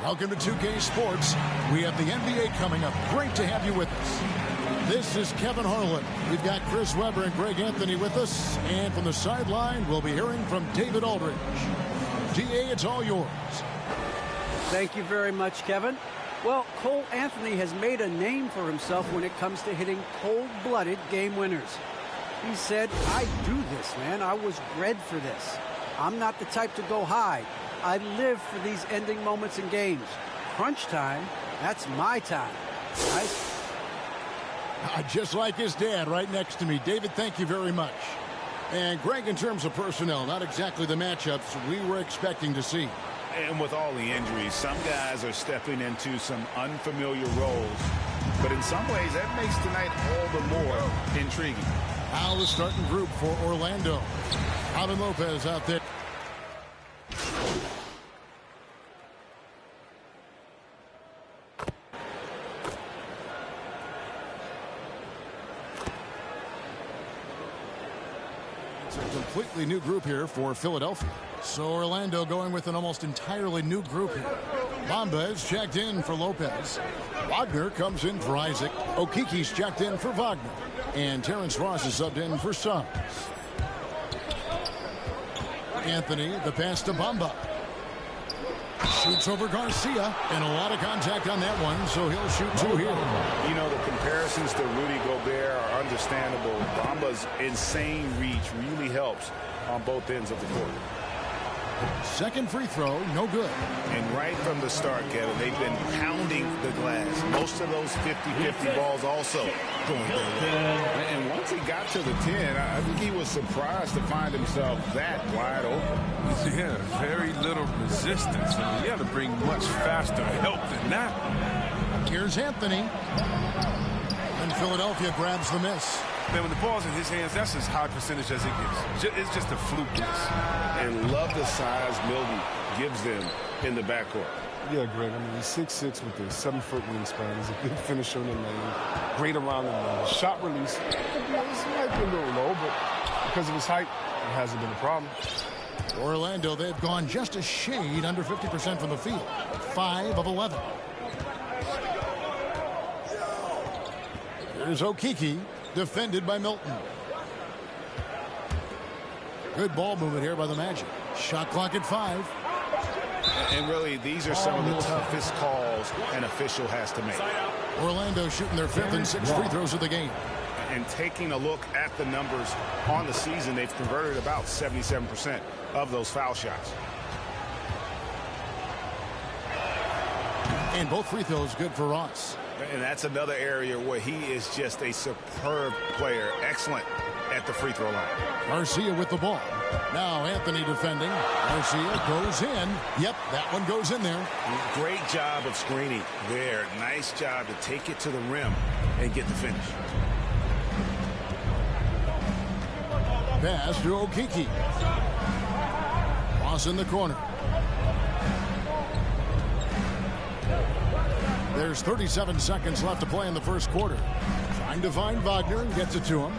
Welcome to 2K Sports. We have the NBA coming up. Great to have you with us. This is Kevin Harlan. We've got Chris Webber and Greg Anthony with us. And from the sideline, we'll be hearing from David Aldridge. DA, it's all yours. Thank you very much, Kevin. Well, Cole Anthony has made a name for himself when it comes to hitting cold-blooded game winners. He said, I do this, man. I was bred for this. I'm not the type to go hide. I live for these ending moments in games. Crunch time, that's my time. Nice. Just like his dad right next to me. David, thank you very much. And Greg, in terms of personnel, not exactly the matchups we were expecting to see. And with all the injuries, some guys are stepping into some unfamiliar roles. But in some ways, that makes tonight all the more intriguing. Now the starting group for Orlando. Javi Lopez out there. It's a completely new group here for Philadelphia. So Orlando going with an almost entirely new group here. Bamba is checked in for Lopez. Wagner comes in for Isaac. Okiki's checked in for Wagner. And Terrence Ross is subbed in for Suggs. Anthony, the pass to Bamba. Shoots over Garcia. And a lot of contact on that one, so he'll shoot two here. You know, the comparisons to Rudy Gobert are understandable. Bamba's insane reach really helps on both ends of the court. Second free throw, no good. And right from the start, Kevin, they've been pounding the glass. Most of those 50-50 balls also going their way. And once he got to the 10, I think he was surprised to find himself that wide open. Yeah, very little resistance. I mean, you have to bring much faster help than that. Here's Anthony. And Philadelphia grabs the miss. Man, when the ball's in his hands, that's as high percentage as it gets. It's just a fluke miss. And love the size Milton gives them in the backcourt. Yeah, Greg, I mean, he's 6'6" with a 7-foot wingspan. He's a good finisher in the lane, great around the lane. Shot release, it might be a little low, but because of his height, it hasn't been a problem. Orlando, they've gone just a shade under 50% from the field. 5 of 11. Here's Okiki, defended by Milton. Good ball movement here by the Magic. Shot clock at 5. And really, these are some of the toughest calls an official has to make. Orlando shooting their 5th and 6th free throws of the game. And taking a look at the numbers on the season, they've converted about 77% of those foul shots. And both free throws good for Ross. And that's another area where he is just a superb player. Excellent at the free throw line. Garcia with the ball. Now Anthony defending. Garcia goes in. Yep, that one goes in there. Great job of screening there. Nice job to take it to the rim and get the finish. Pass to Okiki. Ross in the corner. There's 37 seconds left to play in the first quarter. Trying to find Wagner and gets it to him.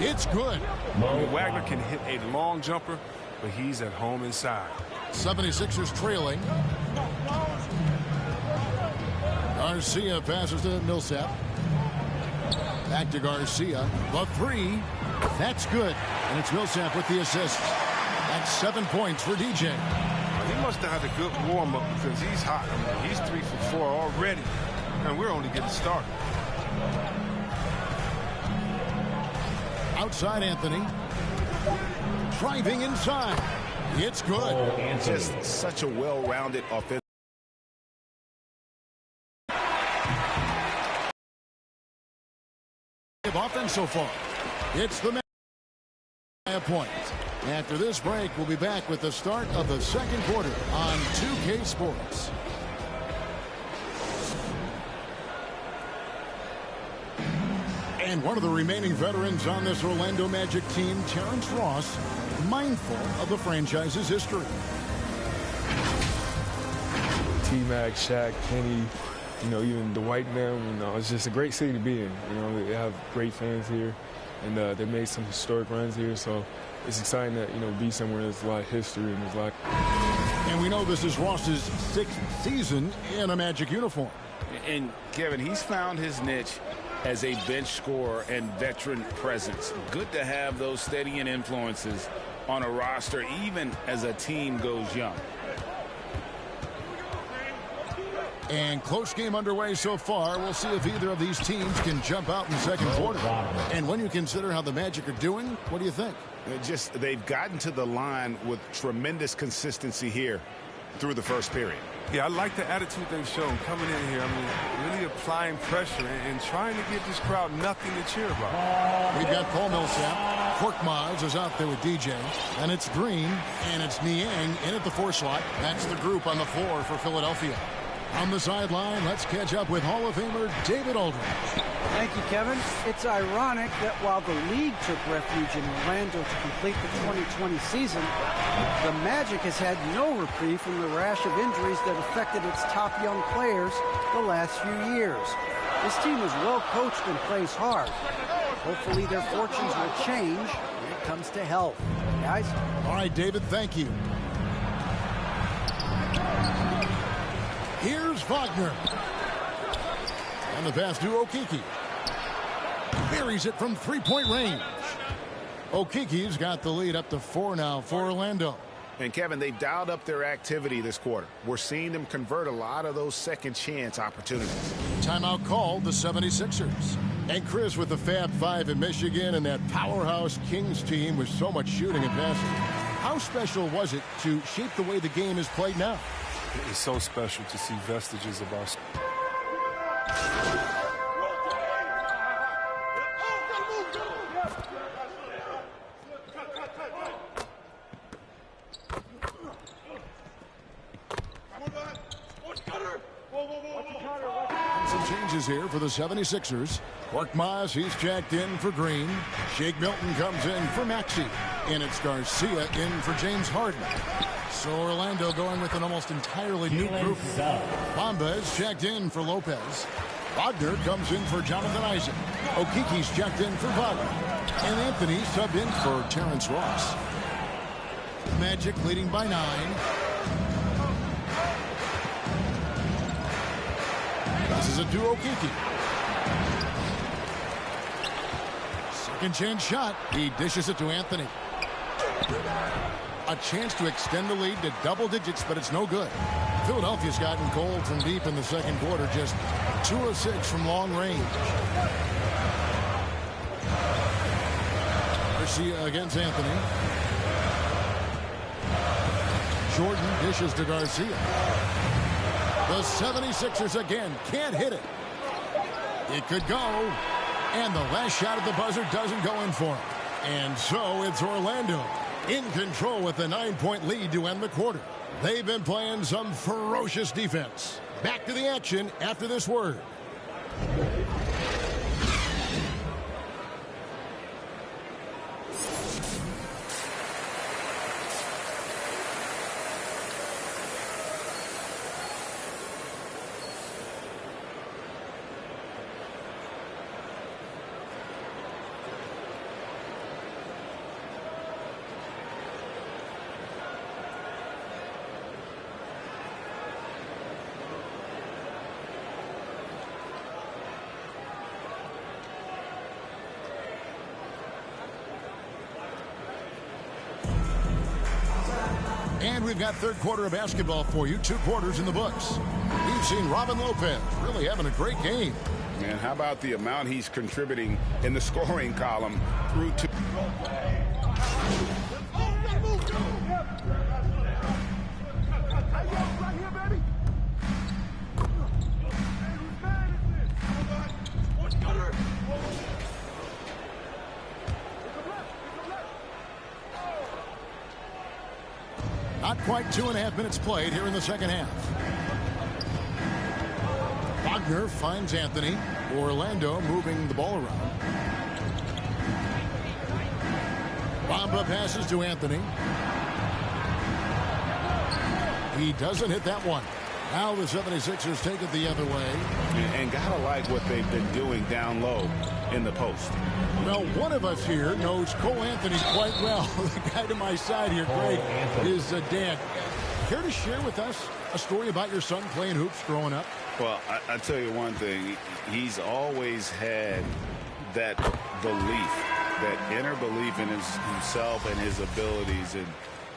It's good. Wagner can hit a long jumper, but he's at home inside. 76ers trailing. Garcia passes to Millsap. Back to Garcia. The 3. That's good. And it's Millsap with the assist. That's 7 points for DJ. He must have had a good warm-up because he's hot. I mean, he's 3 for 4 already, and we're only getting started. Outside Anthony. Driving inside. It's good. Just such a well-rounded offensive. Offense so far. It's the point. After this break, we'll be back with the start of the second quarter on 2K Sports. And one of the remaining veterans on this Orlando Magic team, Terrence Ross, mindful of the franchise's history. T-Mac, Shaq, Kenny, you know, even the white man, you know, it's just a great city to be in. You know, they have great fans here. and they made some historic runs here. So it's exciting to be somewhere there's a lot of history and there's a lot. And we know this is Ross's 6th season in a Magic uniform. And Kevin, he's found his niche as a bench scorer and veteran presence. Good to have those steadying influences on a roster, even as a team goes young. And close game underway so far. We'll see if either of these teams can jump out in the second quarter. And when you consider how the Magic are doing, what do you think? They've gotten to the line with tremendous consistency here through the first period. Yeah, I like the attitude they've shown coming in here. I mean, really applying pressure and trying to give this crowd nothing to cheer about. We've got Paul Millsap. Korkmaz is out there with DJ. And it's Green. And it's Niang in at the 4 slot. That's the group on the floor for Philadelphia. On the sideline, let's catch up with Hall of Famer David Aldridge. Thank you, Kevin. It's ironic that while the league took refuge in Orlando to complete the 2020 season, the Magic has had no reprieve from the rash of injuries that affected its top young players the last few years. This team is well coached and plays hard. Hopefully their fortunes will change when it comes to health. Guys? All right, David, thank you. Here's Wagner. And the pass to Okeke. Buries it from 3-point range. Okeke's got the lead up to 4 now for Orlando. And Kevin, they've dialed up their activity this quarter. We're seeing them convert a lot of those second chance opportunities. Timeout called the 76ers. And Chris with the Fab Five in Michigan and that powerhouse Kings team with so much shooting and passing. How special was it to shape the way the game is played now? It's so special to see vestiges of our. Some changes here for the 76ers. Korkmaz, he's checked in for Green. Shake Milton comes in for Maxey. And it's Garcia in for James Harden. So Orlando going with an almost entirely new group. Bamba is checked in for Lopez. Wagner comes in for Jonathan Isaac. Okeke's checked in for Wagner. And Anthony subbed in for Terrence Ross. Magic leading by 9. This is a to Okeke. Second chance shot. He dishes it to Anthony. A chance to extend the lead to double digits, but it's no good. Philadelphia's gotten cold from deep in the second quarter, just 2 of 6 from long range. Garcia against Anthony. Jordan dishes to Garcia. The 76ers again can't hit it. It could go. And the last shot at the buzzer doesn't go in for him. And so it's Orlando in control with a 9-point lead to end the quarter. They've been playing some ferocious defense. Back to the action after this word. And we've got third quarter of basketball for you. 2 quarters in the books. We've seen Robin Lopez really having a great game. And how about the amount he's contributing in the scoring column through 2. Not quite 2.5 minutes played here in the second half. Wagner finds Anthony. Orlando moving the ball around. Bamba passes to Anthony. He doesn't hit that one. Now the 76ers take it the other way. And gotta like what they've been doing down low. in the post. Well, one of us here knows Cole Anthony quite well. The guy to my side here, Greg, is Dan. Care to share with us a story about your son playing hoops growing up? Well, I tell you one thing. He's always had that belief, that inner belief in himself and his abilities. And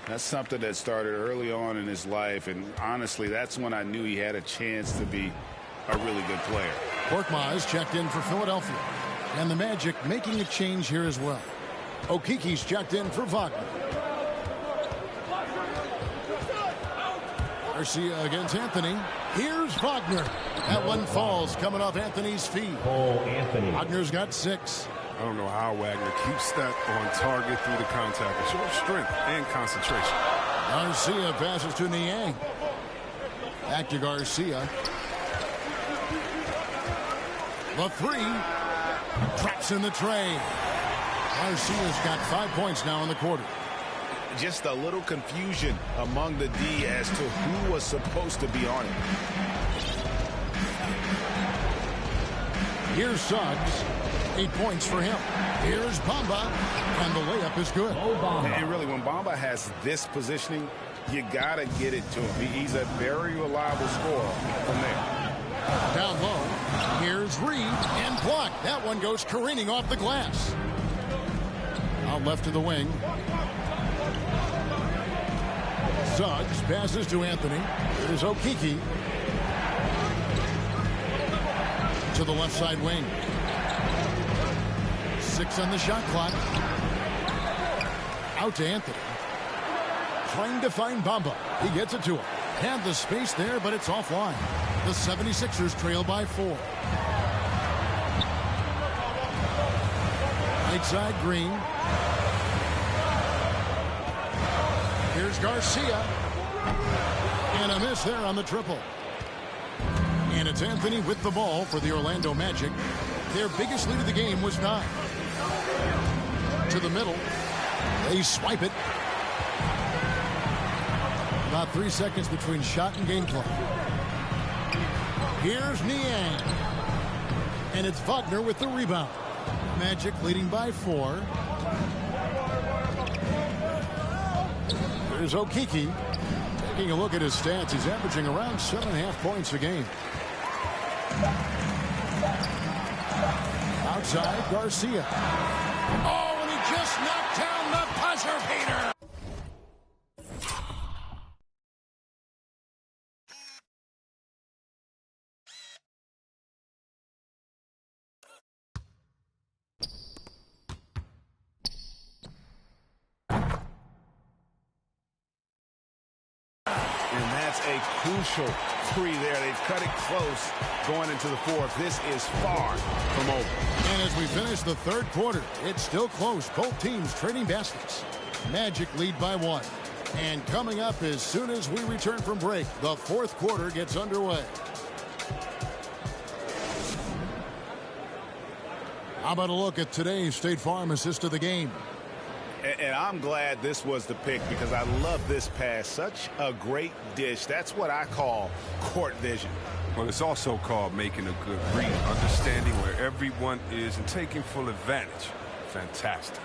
that's something that started early on in his life. And honestly, that's when I knew he had a chance to be a really good player. Korkmaz checked in for Philadelphia. And the Magic making a change here as well. Okiki's checked in for Wagner. Garcia against Anthony. Here's Wagner. That one falls coming off Anthony's feet. Wagner's got 6. I don't know how Wagner keeps that on target through the contact. It shows strength and concentration. Garcia passes to Niang. Back to Garcia. The 3. Traps in the tray. Garcia's got 5 points now in the quarter. Just a little confusion among the D as to who was supposed to be on it. Here's Suggs. 8 points for him. Here's Bamba. And the layup is good. And really, when Bamba has this positioning, you got to get it to him. He's a very reliable scorer from there. Down low. Here's Reed. And blocked. That one goes careening off the glass. Out left to the wing. Suggs passes to Anthony. Here's Okiki. To the left side wing. 6 on the shot clock. Out to Anthony. Trying to find Bamba. He gets it to him. Had the space there, but it's offline. The 76ers trail by 4. Right side Green. Here's Garcia. And a miss there on the triple. And it's Anthony with the ball for the Orlando Magic. Their biggest lead of the game was 9. To the middle. They swipe it. About 3 seconds between shot and game clock. Here's Niang. And it's Wagner with the rebound. Magic leading by 4. There's Okiki. Taking a look at his stats, he's averaging around 7.5 points a game. Outside, Garcia. Oh, and he just knocked down the buzzer beater. And that's a crucial 3 there. They've cut it close going into the 4th. This is far from over. And as we finish the 3rd quarter, it's still close. Both teams trading baskets. Magic lead by 1. And coming up as soon as we return from break, the 4th quarter gets underway. How about a look at today's State Farm assist of the game? And I'm glad this was the pick because I love this pass. Such a great dish. That's what I call court vision. Well, it's also called making a good read, understanding where everyone is and taking full advantage. Fantastic.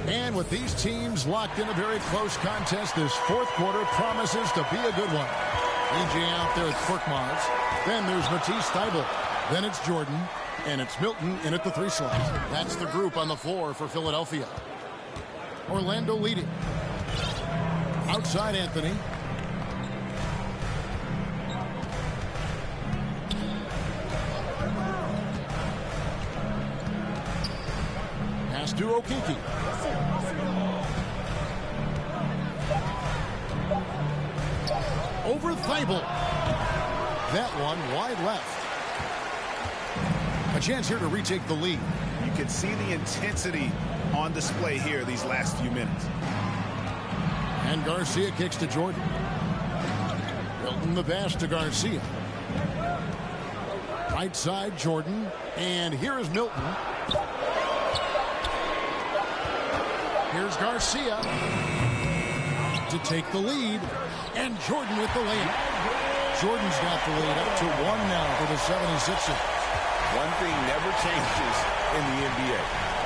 And with these teams locked in a very close contest, this 4th quarter promises to be a good one. EJ out there at Korkmaz. Then there's Matisse Thybulle. Then it's Jordan. And it's Milton in at the 3 slot. That's the group on the floor for Philadelphia. Orlando leading. Outside Anthony. Pass to Okiki. Over Thybulle. That one wide left. A chance here to retake the lead. You can see the intensity on display here these last few minutes. And Garcia kicks to Jordan. Milton the pass to Garcia. Right side Jordan. And here is Milton. Here's Garcia to take the lead. And Jordan with the layup. Jordan's got the lead up to 1 now for the 76ers. One thing never changes in the NBA.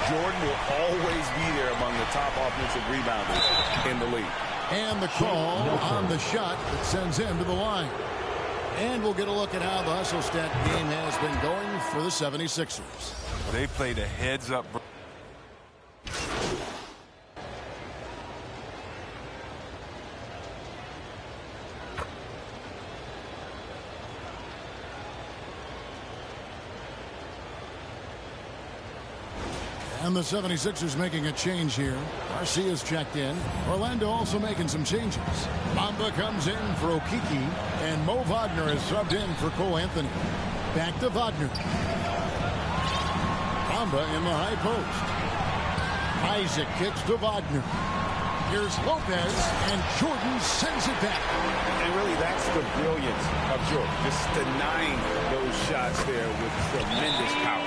Jordan will always be there among the top offensive rebounders in the league. And the call on the shot that sends him to the line. And we'll get a look at how the hustle stat game has been going for the 76ers. They played a heads-up. And the 76ers making a change here. Garcia's checked in. Orlando also making some changes. Bamba comes in for Okiki. And Mo Wagner is subbed in for Cole Anthony. Back to Wagner. Bamba in the high post. Isaac kicks to Wagner. Here's Lopez, and Jordan sends it back. And really, that's the brilliance of Jordan. Just denying those shots there with tremendous power.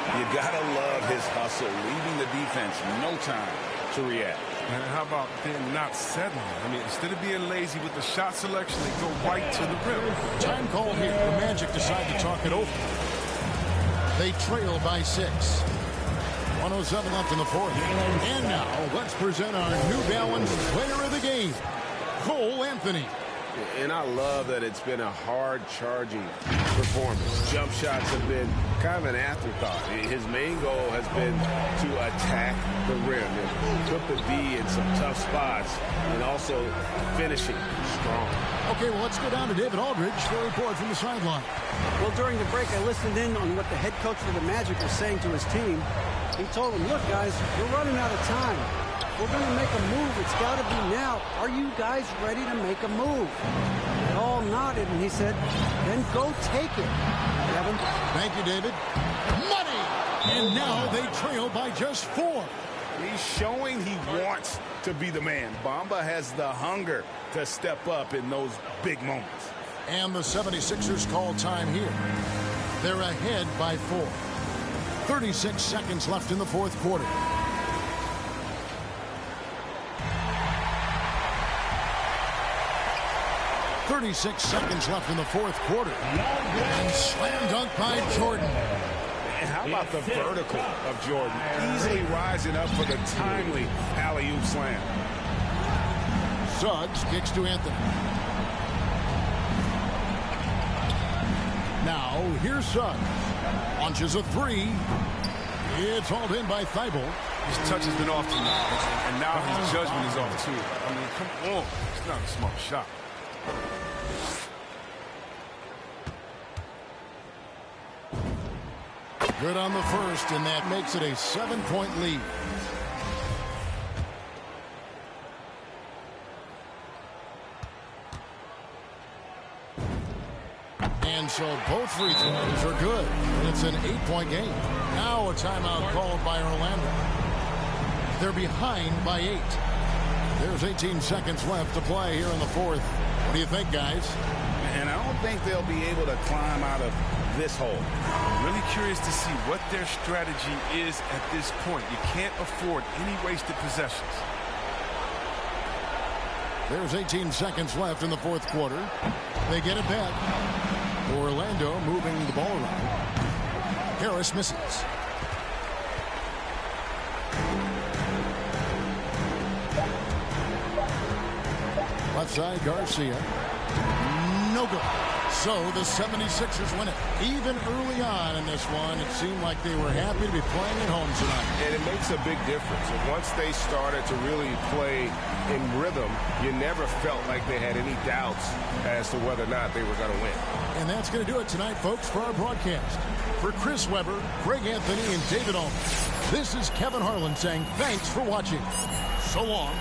You gotta love his hustle, leaving the defense no time to react. And how about them not settling? I mean, instead of being lazy with the shot selection, they go right to the rim. Time call here. The Magic decide to talk it over. They trail by 6. 107 left in the fourth. And now, let's present our New Balance player of the game, Cole Anthony. And I love that it's been a hard-charging performance. Jump shots have been kind of an afterthought. His main goal has been to attack the rim and put the D in some tough spots and also finishing strong. Okay, well, let's go down to David Aldridge for a report from the sideline. Well, during the break, I listened in on what the head coach for the Magic was saying to his team. He told them, look, guys, we're running out of time. We're going to make a move. It's got to be now. Are you guys ready to make a move? They all nodded, and he said, then go take it, Kevin. Thank you, David. Money! And now they trail by just 4. He's showing he wants to be the man. Bamba has the hunger to step up in those big moments. And the 76ers call time here. They're ahead by 4. 36 seconds left in the fourth quarter. .36 seconds left in the fourth quarter. And slam dunk by Jordan. And how about the vertical of Jordan? Easily rising up for the timely alley-oop slam. Suggs kicks to Anthony. Now, here's Suggs. Launches a 3. It's hauled in by Thibault. His touch has been off tonight, and now his judgment is off too. I mean, come on. It's not a smart shot. Good on the first, and that makes it a 7-point lead. And so both free throws are good. And it's an 8-point game. Now a timeout called by Orlando. They're behind by 8. There's 18 seconds left to play here in the fourth. What do you think, guys? And I don't think they'll be able to climb out of this hole. I'm really curious to see what their strategy is at this point. You can't afford any wasted possessions. There's 18 seconds left in the fourth quarter. They get it back. Orlando moving the ball around. Harris misses. Left side, Garcia. No good. So the 76ers win it. Even early on in this one, it seemed like they were happy to be playing at home tonight. And it makes a big difference. And once they started to really play in rhythm, you never felt like they had any doubts as to whether or not they were going to win. And that's going to do it tonight, folks, for our broadcast. For Chris Webber, Greg Anthony, and David Aldridge, this is Kevin Harlan saying thanks for watching. So long.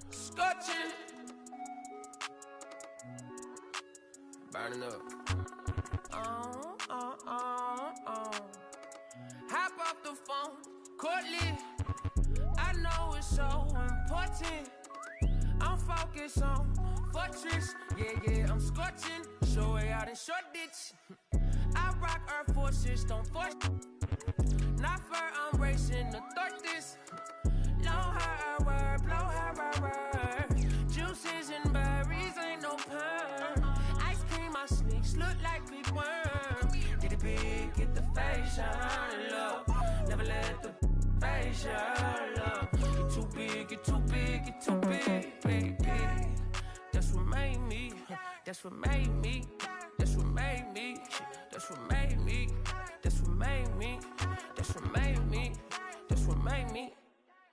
Scorching. Burning up. Hop off the phone, Courtly. I know it's so important. I'm focused on Fortress. Yeah, I'm scorching. Show way out in short ditch. I rock Air Forces, don't force. Not fur, I'm racing to thwart this. Blow her word, blow her word. Juices and berries, ain't no perm. Ice cream, my sneaks look like big worms. Get it big, get the facial up. Never let the facial up. Get too big, get too big, get too big, big, big. That's what made me. That's what made me. That's what made me. That's what made me. That's what made me. That's what made me. That's what made me.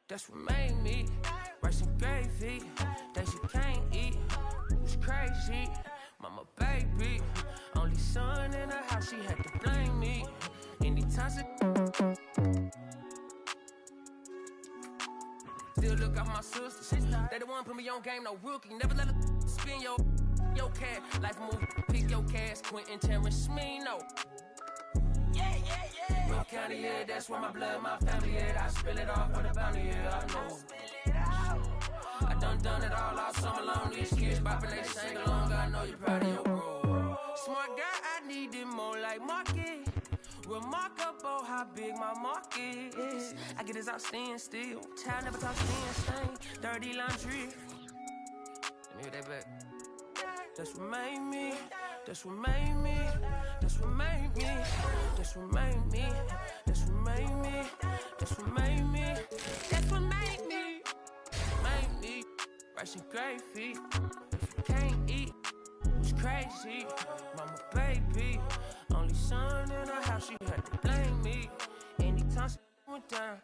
That's what made me. Rice and gravy, that you can't eat. It was crazy. Mama, baby, only son in the house, she had to blame me. Anytime still look out my sisters. They the one put me on game, no rookie. Never let her spin your cat. Life move, pick your cash. Quentin Terrence, me, no. Yeah. Will County, yeah, that's where my blood, my family, yeah. I spill it off with a bounty, yeah, I know. I done it all summer long. These kids bopping, they sing along. I know you're proud of your bro. Smart guy, I need it more like market. Remarkable how big my market is. I get his out stand still. Child never talk stand stain. Dirty laundry. Let me hear that back. That's what made me. That's what made me. That's what made me. That's what made me. That's what made me. That's what made me. That's what made me. Made me. Rice and gravy. If you can't eat, it's crazy. Mama, baby, only son in the house, she had to blame me. Anytime she went down.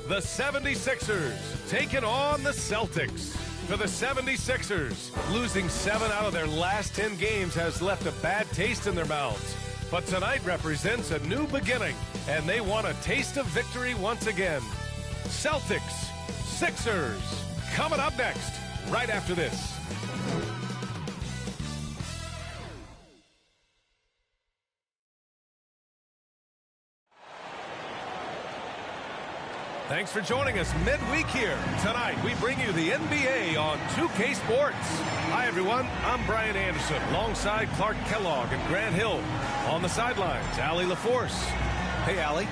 The 76ers taking on the Celtics. For the 76ers, losing 7 out of their last 10 games has left a bad taste in their mouths. But tonight represents a new beginning, and they want a taste of victory once again. Celtics, Sixers, coming up next, right after this. Thanks for joining us midweek here. Tonight, we bring you the NBA on 2K Sports. Hi, everyone. I'm Brian Anderson, alongside Clark Kellogg and Grant Hill. On the sidelines, Allie LaForce. Hey, Allie.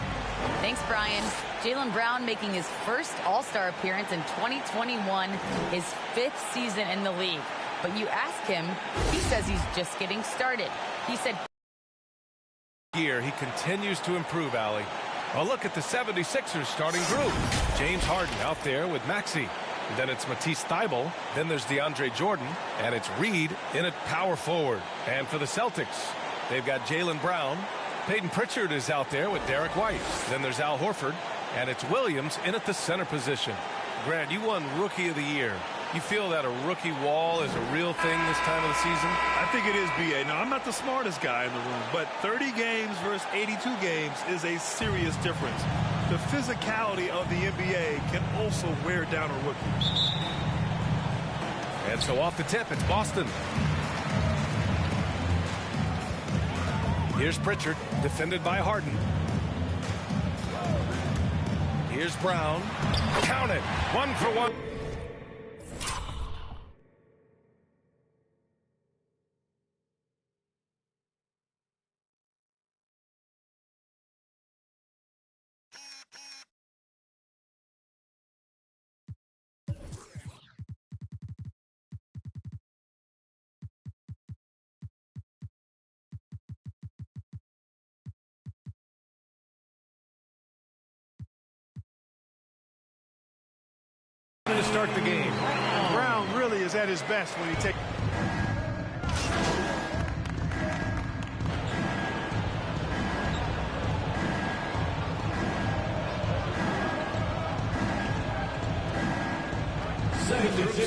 Thanks, Brian. Jaylen Brown making his first All-Star appearance in 2021, his 5th season in the league. But you ask him, he says he's just getting started. He said, Here, he continues to improve, Allie. A look at the 76ers starting group. James Harden out there with Maxey. Then it's Matisse Thybulle. Then there's DeAndre Jordan. And it's Reed in at power forward. And for the Celtics, they've got Jaylen Brown. Peyton Pritchard is out there with Derek White. Then there's Al Horford. And it's Williams in at the center position. Grant, you won Rookie of the Year. You feel that a rookie wall is a real thing this time of the season? I think it is, B.A. Now, I'm not the smartest guy in the room, but 30 games versus 82 games is a serious difference. The physicality of the NBA can also wear down a rookie. And so off the tip, it's Boston. Here's Pritchard, defended by Harden. Here's Brown. Count it. 1 for 1. To start the game. Brown really is at his best when he takes.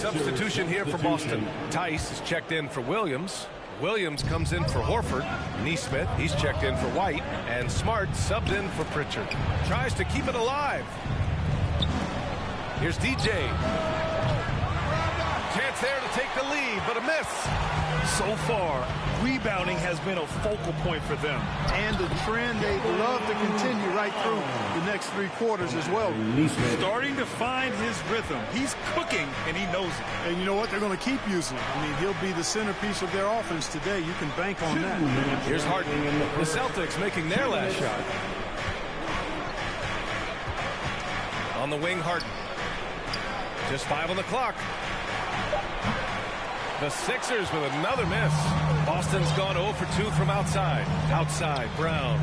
Substitution here for Boston. Tice is checked in for Williams. Williams comes in for Horford. Neesmith, he's checked in for White. And Smart subbed in for Pritchard. Tries to keep it alive. Here's DJ. Chance there to take the lead, but a miss. So far, rebounding has been a focal point for them. And the trend they'd love to continue right through the next 3 quarters as well. Starting to find his rhythm. He's cooking, and he knows it. And you know what? They're going to keep using him. I mean, he'll be the centerpiece of their offense today. You can bank on that. Here's Harden. The Celtics making their last shot. On the wing, Harden. Just 5 on the clock. The Sixers with another miss. Boston's gone 0 for 2 from outside. Outside, Brown.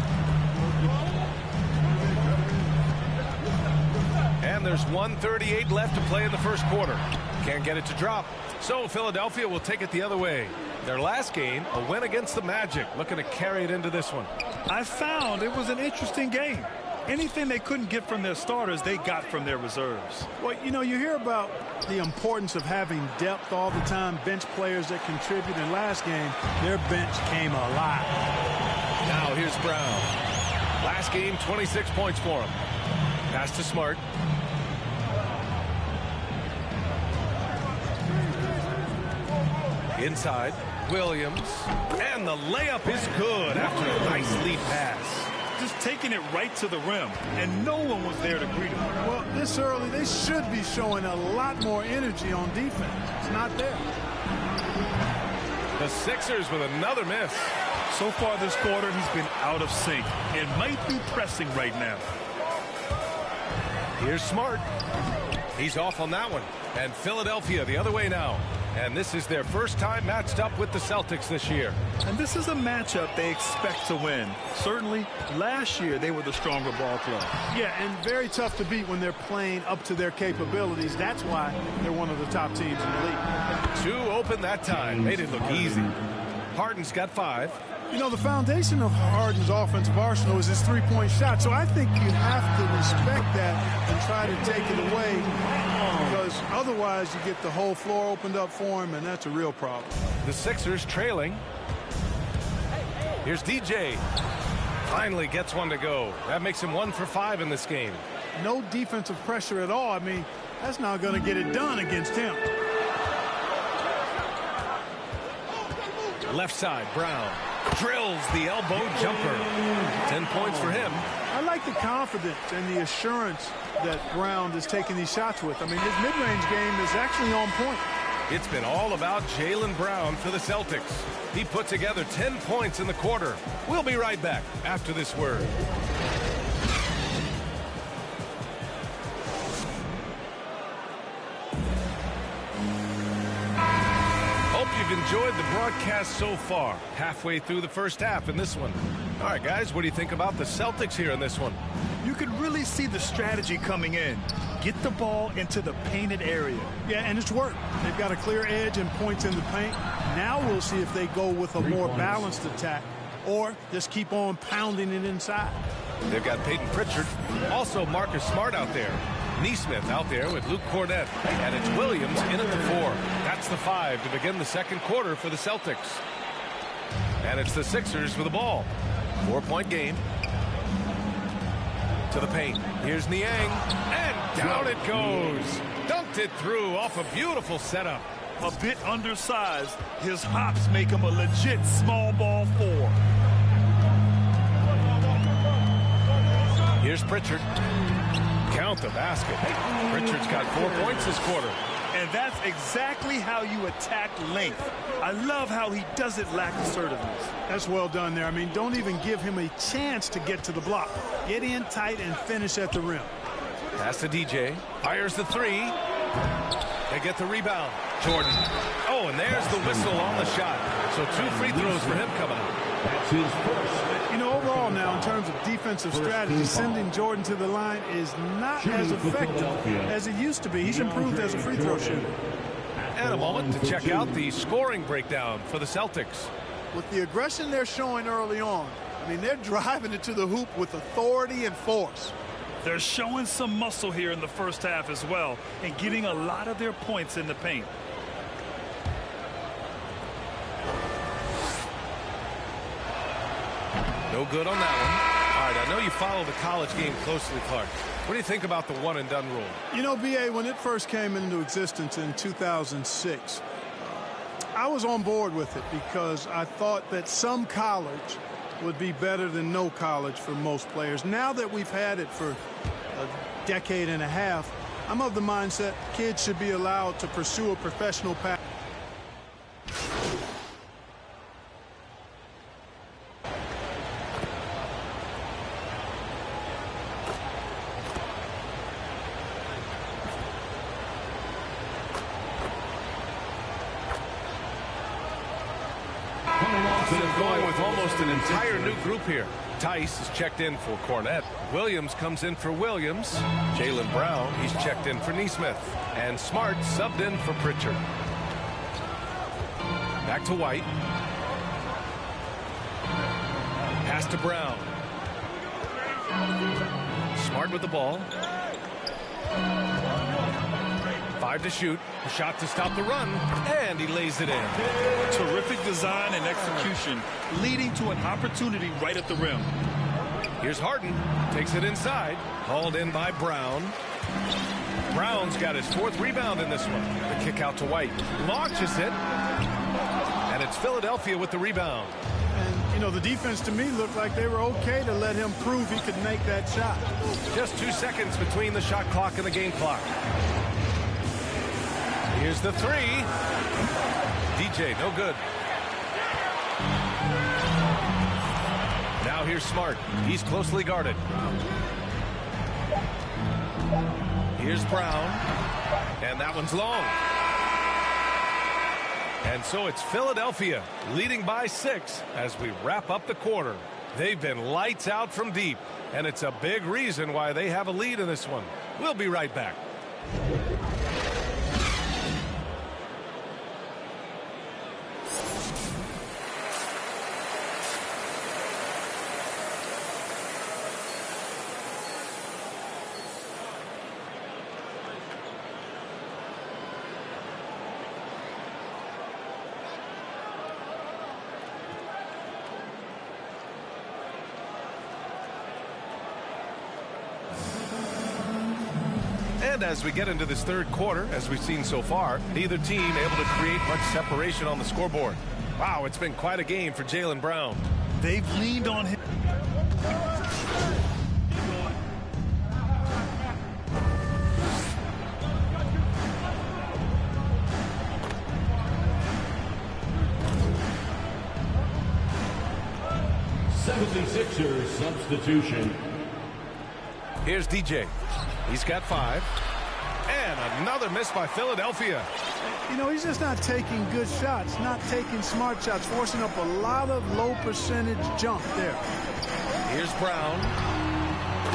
And there's 1:38 left to play in the first quarter. Can't get it to drop. So Philadelphia will take it the other way. Their last game, a win against the Magic. Looking to carry it into this one. I found it was an interesting game. Anything they couldn't get from their starters, they got from their reserves. Well, you know, you hear about the importance of having depth all the time, bench players that contribute. In last game, their bench came alive. Now here's Brown. Last game, 26 points for him. Pass to Smart. Inside, Williams. And the layup is good after a nice lead pass. Just taking it right to the rim, and no one was there to greet him. Well, this early, they should be showing a lot more energy on defense. It's not there. The Sixers with another miss. So far this quarter, he's been out of sync and might be pressing right now. Here's Smart. He's off on that one. And Philadelphia the other way now. And this is their first time matched up with the Celtics this year. And this is a matchup they expect to win. Certainly, last year they were the stronger ball club. Yeah, and very tough to beat when they're playing up to their capabilities. That's why they're one of the top teams in the league. 2 open that time. Made it look easy. Harden's got 5. You know, the foundation of Harden's offensive arsenal is his three-point shot. So I think you have to respect that and try to take it away, because otherwise you get the whole floor opened up for him, and that's a real problem. The Sixers trailing. Here's DJ. Finally gets one to go. That makes him 1 for 5 in this game. No defensive pressure at all. I mean, that's not going to get it done against him. Left side, Brown. Drills the elbow jumper. 10 points for him. I like the confidence and the assurance that Brown is taking these shots with. I mean, his mid-range game is actually on point. It's been all about Jaylen Brown for the Celtics. He put together 10 points in the quarter. We'll be right back after this word. You've enjoyed the broadcast so far. Halfway through the first half in this one. All right, guys, what do you think about the Celtics here in this one? You can really see the strategy coming in. Get the ball into the painted area. Yeah, and it's worked. They've got a clear edge and points in the paint. Now we'll see if they go with a more balanced attack or just keep on pounding it inside. They've got Peyton Pritchard, also Marcus Smart out there. Neesmith out there with Luke Cornett. And it's Williams in at the 4. That's the 5 to begin the second quarter for the Celtics. And it's the Sixers with the ball. 4-point game. To the paint. Here's Niang. And down it goes. Dunked it through off a beautiful setup. A bit undersized. His hops make him a legit small ball 4. Here's Pritchard. Count the basket. Pritchard's got 4 points this quarter. And that's exactly how you attack length. I love how he doesn't lack assertiveness. That's well done there. I mean, don't even give him a chance to get to the block. Get in tight and finish at the rim. Pass to DJ. Fires the three. They get the rebound. Jordan. Oh, and there's the whistle on the shot. So 2 free throws for him coming up. That's his first. You know, overall now, in terms of defensive strategy, sending Jordan to the line is not as effective as it used to be. He's improved as a free throw shooter. And a moment to check out the scoring breakdown for the Celtics. With the aggression they're showing early on, I mean, they're driving it to the hoop with authority and force. They're showing some muscle here in the first half as well and getting a lot of their points in the paint. No good on that one. All right, I know you follow the college game closely, Clark. What do you think about the one-and-done rule? You know, B.A., when it first came into existence in 2006, I was on board with it because I thought that some college would be better than no college for most players. Now that we've had it for a decade and a half, I'm of the mindset kids should be allowed to pursue a professional path. Going with almost an entire new group here. Tice is checked in for Cornette. Williams comes in for Williams. Jaylen Brown, he's checked in for Neesmith. And Smart subbed in for Pritchard. Back to White. Pass to Brown. Smart with the ball. 5 to shoot. A shot to stop the run. And he lays it in. Terrific design and execution, leading to an opportunity right at the rim. Here's Harden. Takes it inside. Hauled in by Brown. Brown's got his 4th rebound in this one. The kick out to White. Launches it. And it's Philadelphia with the rebound. And, you know, the defense to me looked like they were okay to let him prove he could make that shot. Just 2 seconds between the shot clock and the game clock. Here's the three. DJ, no good. Now here's Smart. He's closely guarded. Here's Brown. And that one's long. And so it's Philadelphia leading by 6 as we wrap up the quarter. They've been lights out from deep, and it's a big reason why they have a lead in this one. We'll be right back. And as we get into this third quarter, as we've seen so far, neither team able to create much separation on the scoreboard. Wow, it's been quite a game for Jaylen Brown. They've leaned on him. '76ers substitution. Here's DJ. He's got 5. And another miss by Philadelphia. You know, he's just not taking good shots, not taking smart shots, forcing up a lot of low percentage jump there. Here's Brown.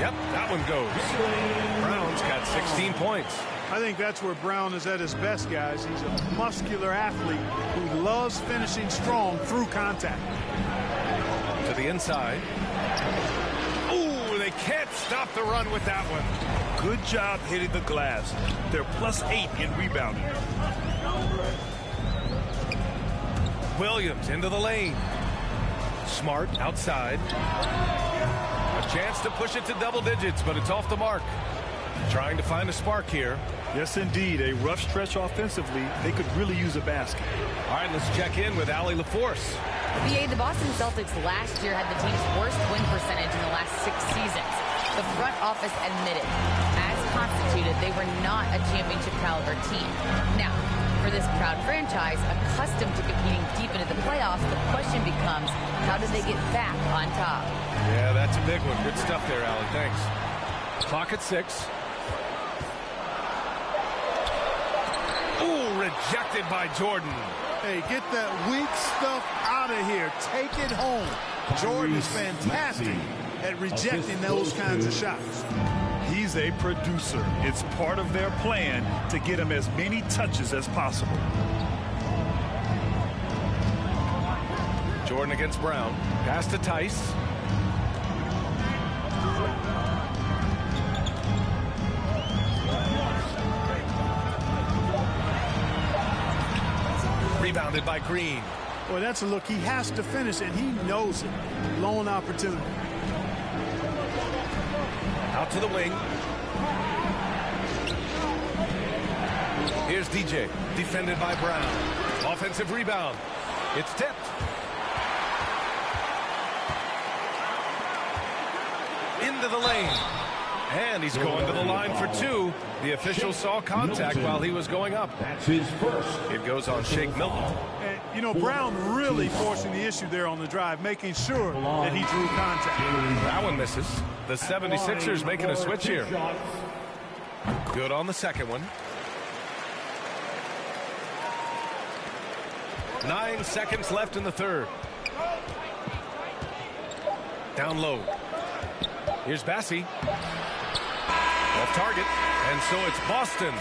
Yep, that one goes. Brown's got 16 points. I think that's where Brown is at his best, guys. He's a muscular athlete who loves finishing strong through contact. To the inside. Ooh, they can't stop the run with that one. Good job hitting the glass. They're +8 in rebounding. Williams into the lane. Smart outside. A chance to push it to double digits, but it's off the mark. Trying to find a spark here. Yes, indeed. A rough stretch offensively. They could really use a basket. All right, let's check in with Allie LaForce. The Boston Celtics last year had the team's worst win percentage in the last 6 seasons. The front office admitted, as constituted, they were not a championship caliber team. Now, for this proud franchise, accustomed to competing deep into the playoffs, the question becomes, how do they get back on top? Yeah, that's a big one. Good stuff there, Allie. Thanks. Clock at 6. Ooh, rejected by Jordan. Hey, get that weak stuff out of here. Take it home. Jordan is fantastic at rejecting those kinds of shots. He's a producer. It's part of their plan to get him as many touches as possible. Jordan against Brown. Pass to Tice. Rebounded by Green. Boy, that's a look he has to finish, and he knows it. Lone opportunity. Out to the wing. Here's DJ. Defended by Brown. Offensive rebound. It's tipped. Into the lane. And he's going to the line for 2. The official saw contact while he was going up. That's his first. It goes on Shake Milton. And, you know, Brown really forcing the issue there on the drive, making sure that he drew contact. That one misses. The 76ers making a switch here. Good on the second one. 9 seconds left in the third. Down low. Here's Bassey. Off target. And so it's Boston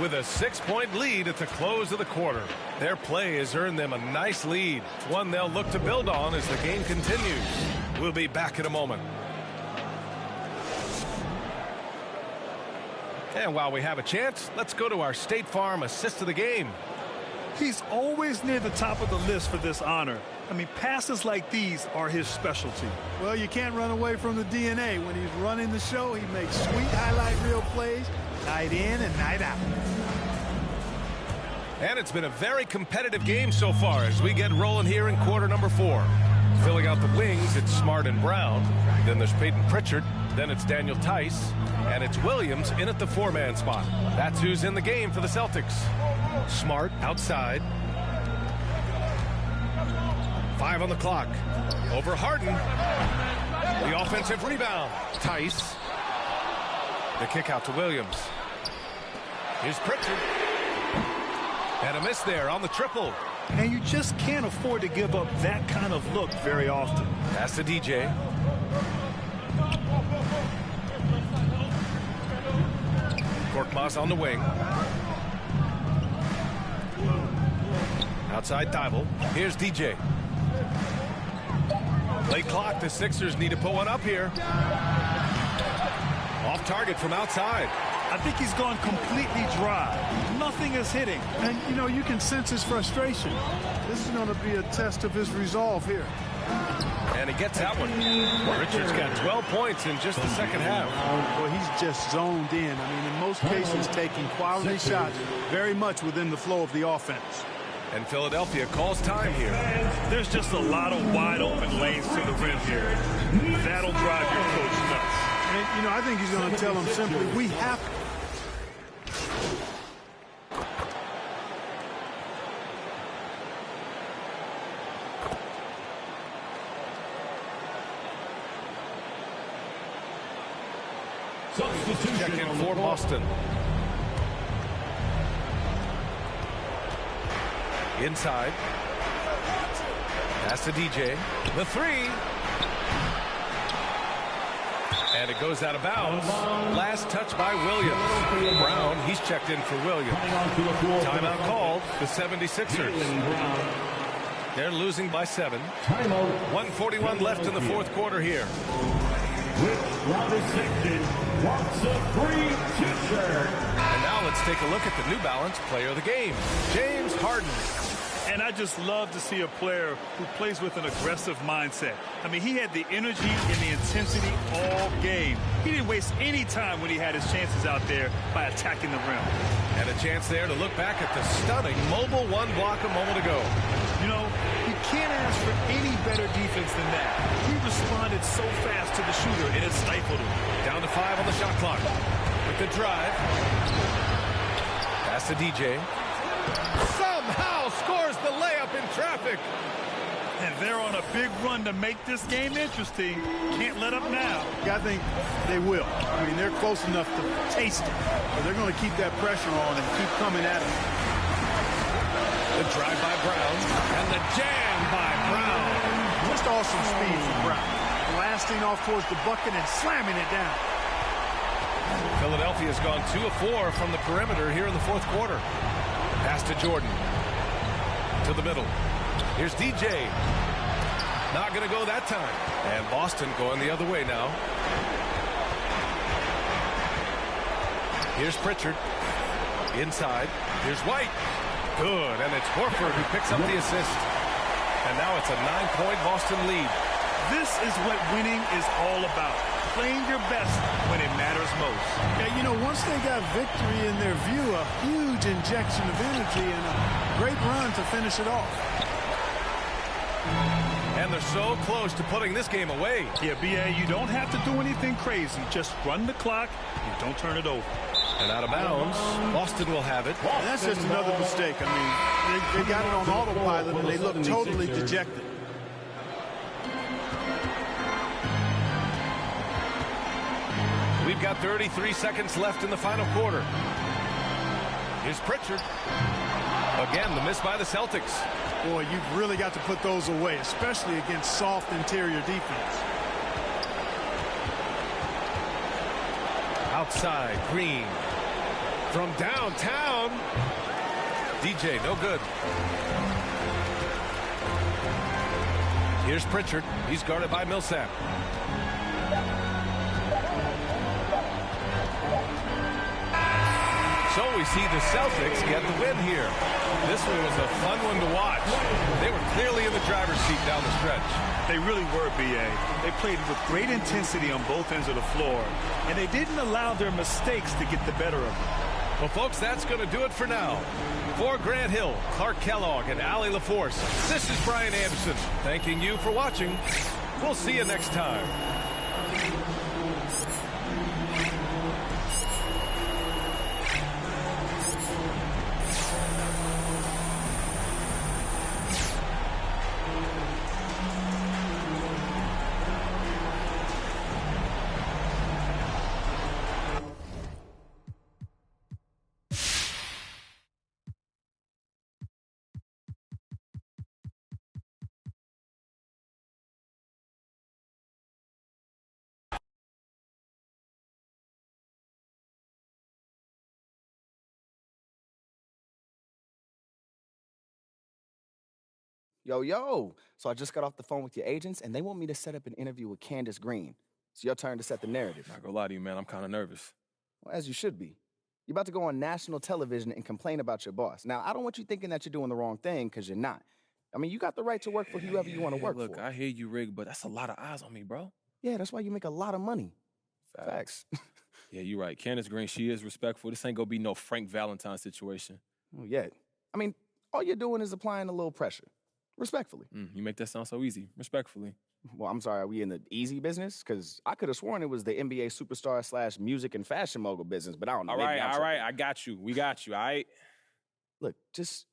with a 6-point lead at the close of the quarter. Their play has earned them a nice lead. One they'll look to build on as the game continues. We'll be back in a moment. And while we have a chance, let's go to our State Farm assist of the game. He's always near the top of the list for this honor. I mean, passes like these are his specialty. Well, you can't run away from the DNA. When he's running the show, he makes sweet highlight reel plays, night in and night out. And it's been a very competitive game so far as we get rolling here in quarter number 4. Filling out the wings, it's Smart and Brown. Then there's Peyton Pritchard. Then it's Daniel Tice. And it's Williams in at the 4-man spot. That's who's in the game for the Celtics. Smart outside. 5 on the clock. Over Harden. The offensive rebound. Tice. The kick out to Williams. Here's Pritchard. And a miss there on the triple. And you just can't afford to give up that kind of look very often. Pass to DJ. Korkmaz on the wing. Outside Thibault. Here's DJ. Late clock. The Sixers need to put one up here. Off target from outside. I think he's gone completely dry. Nothing is hitting. And, you know, you can sense his frustration. This is going to be a test of his resolve here. And he gets that one. Richards got 12 points in just the second half. Well, he's just zoned in. I mean, in most cases, taking quality shots very much within the flow of the offense. And Philadelphia calls time here. There's just a lot of wide open lanes to the rim here. That'll drive your coach nuts. And, you know, I think he's going to tell them simply, we have to. Check in for Boston. Inside. Pass to DJ. The 3. And it goes out of bounds. Last touch by Williams. Brown, he's checked in for Williams. Timeout called. The 76ers. They're losing by 7. 1:41 left in the fourth quarter here. Wants a free t-shirt. And now let's take a look at the New Balance player of the game, James Harden. And I just love to see a player who plays with an aggressive mindset. I mean, he had the energy and the intensity all game. He didn't waste any time when he had his chances out there by attacking the rim. And a chance there to look back at the stunning mobile one block a moment ago. You know, you can't ask for any better defense than that. He responded so fast to the shooter, and it stifled him. Down to 5 on the shot clock. With the drive. Pass to DJ. Somehow scores the layup in traffic. And they're on a big run to make this game interesting. Can't let up now. I think they will. I mean, they're close enough to taste it. But they're going to keep that pressure on and keep coming at it. The drive by Brown and the jam by Brown. Just awesome speed from Brown. Blasting off towards the bucket and slamming it down. Philadelphia's gone 2 of 4 from the perimeter here in the fourth quarter. Pass to Jordan. To the middle. Here's DJ. Not going to go that time. And Boston going the other way now. Here's Pritchard. Inside. Here's White. Good. And it's Horford who picks up the assist. And now it's a 9-point Boston lead. This is what winning is all about. Playing your best when it matters most. Yeah, you know, once they got victory in their view, a huge injection of energy and a great run to finish it off. And they're so close to putting this game away. Yeah, B.A., you don't have to do anything crazy. Just run the clock and don't turn it over. And out of bounds, Boston will have it. And that's just another mistake. I mean, they got it on autopilot and they look totally dejected. We've got 33 seconds left in the final quarter. Here's Pritchard. Again, the miss by the Celtics. Boy, you've really got to put those away, especially against soft interior defense. Outside, Green. From downtown. DJ, no good. Here's Pritchard. He's guarded by Millsap. So we see the Celtics get the win here. This one was a fun one to watch. They were clearly in the driver's seat down the stretch. They really were, B.A. They played with great intensity on both ends of the floor, and they didn't allow their mistakes to get the better of them. Well, folks, that's going to do it for now. For Grant Hill, Clark Kellogg, and Allie LaForce, this is Brian Anderson thanking you for watching. We'll see you next time. Yo. So I just got off the phone with your agents, and they want me to set up an interview with Candace Green. It's your turn to set the narrative. Not gonna lie to you, man. I'm kind of nervous. Well, as you should be. You're about to go on national television and complain about your boss. Now, I don't want you thinking that you're doing the wrong thing, because you're not. I mean, you got the right to work for whoever you want to work for. Look, I hear you, Rig, but that's a lot of eyes on me, bro. Yeah, that's why you make a lot of money. Facts. Yeah, you're right. Candace Green, she is respectful. This ain't gonna be no Frank Valentine situation. Oh, yeah. I mean, all you're doing is applying a little pressure. Respectfully. You make that sound so easy. Respectfully. Well, I'm sorry, are we in the easy business? Because I could have sworn it was the NBA superstar / music and fashion mogul business, but I don't know. All right. I got you. We got you, all right? Look, just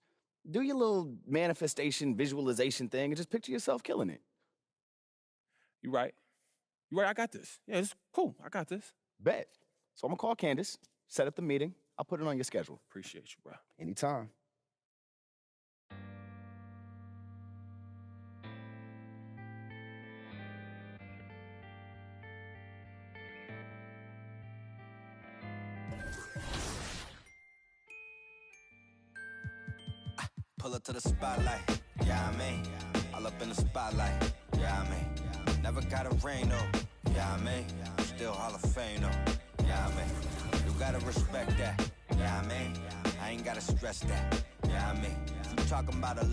do your little manifestation, visualization thing and just picture yourself killing it. You right. I got this. Yeah, it's cool. I got this. Bet. So I'm going to call Candace, set up the meeting. I'll put it on your schedule. Appreciate you, bro. Anytime. Pull up to the spotlight, yeah, I mean. All up in the spotlight, yeah, I mean. Never got a ring, though, yeah, I mean. Still Hall of Fame, though, yeah, I mean. You gotta respect that, yeah, I mean. I ain't gotta stress that, yeah, I mean. talking about a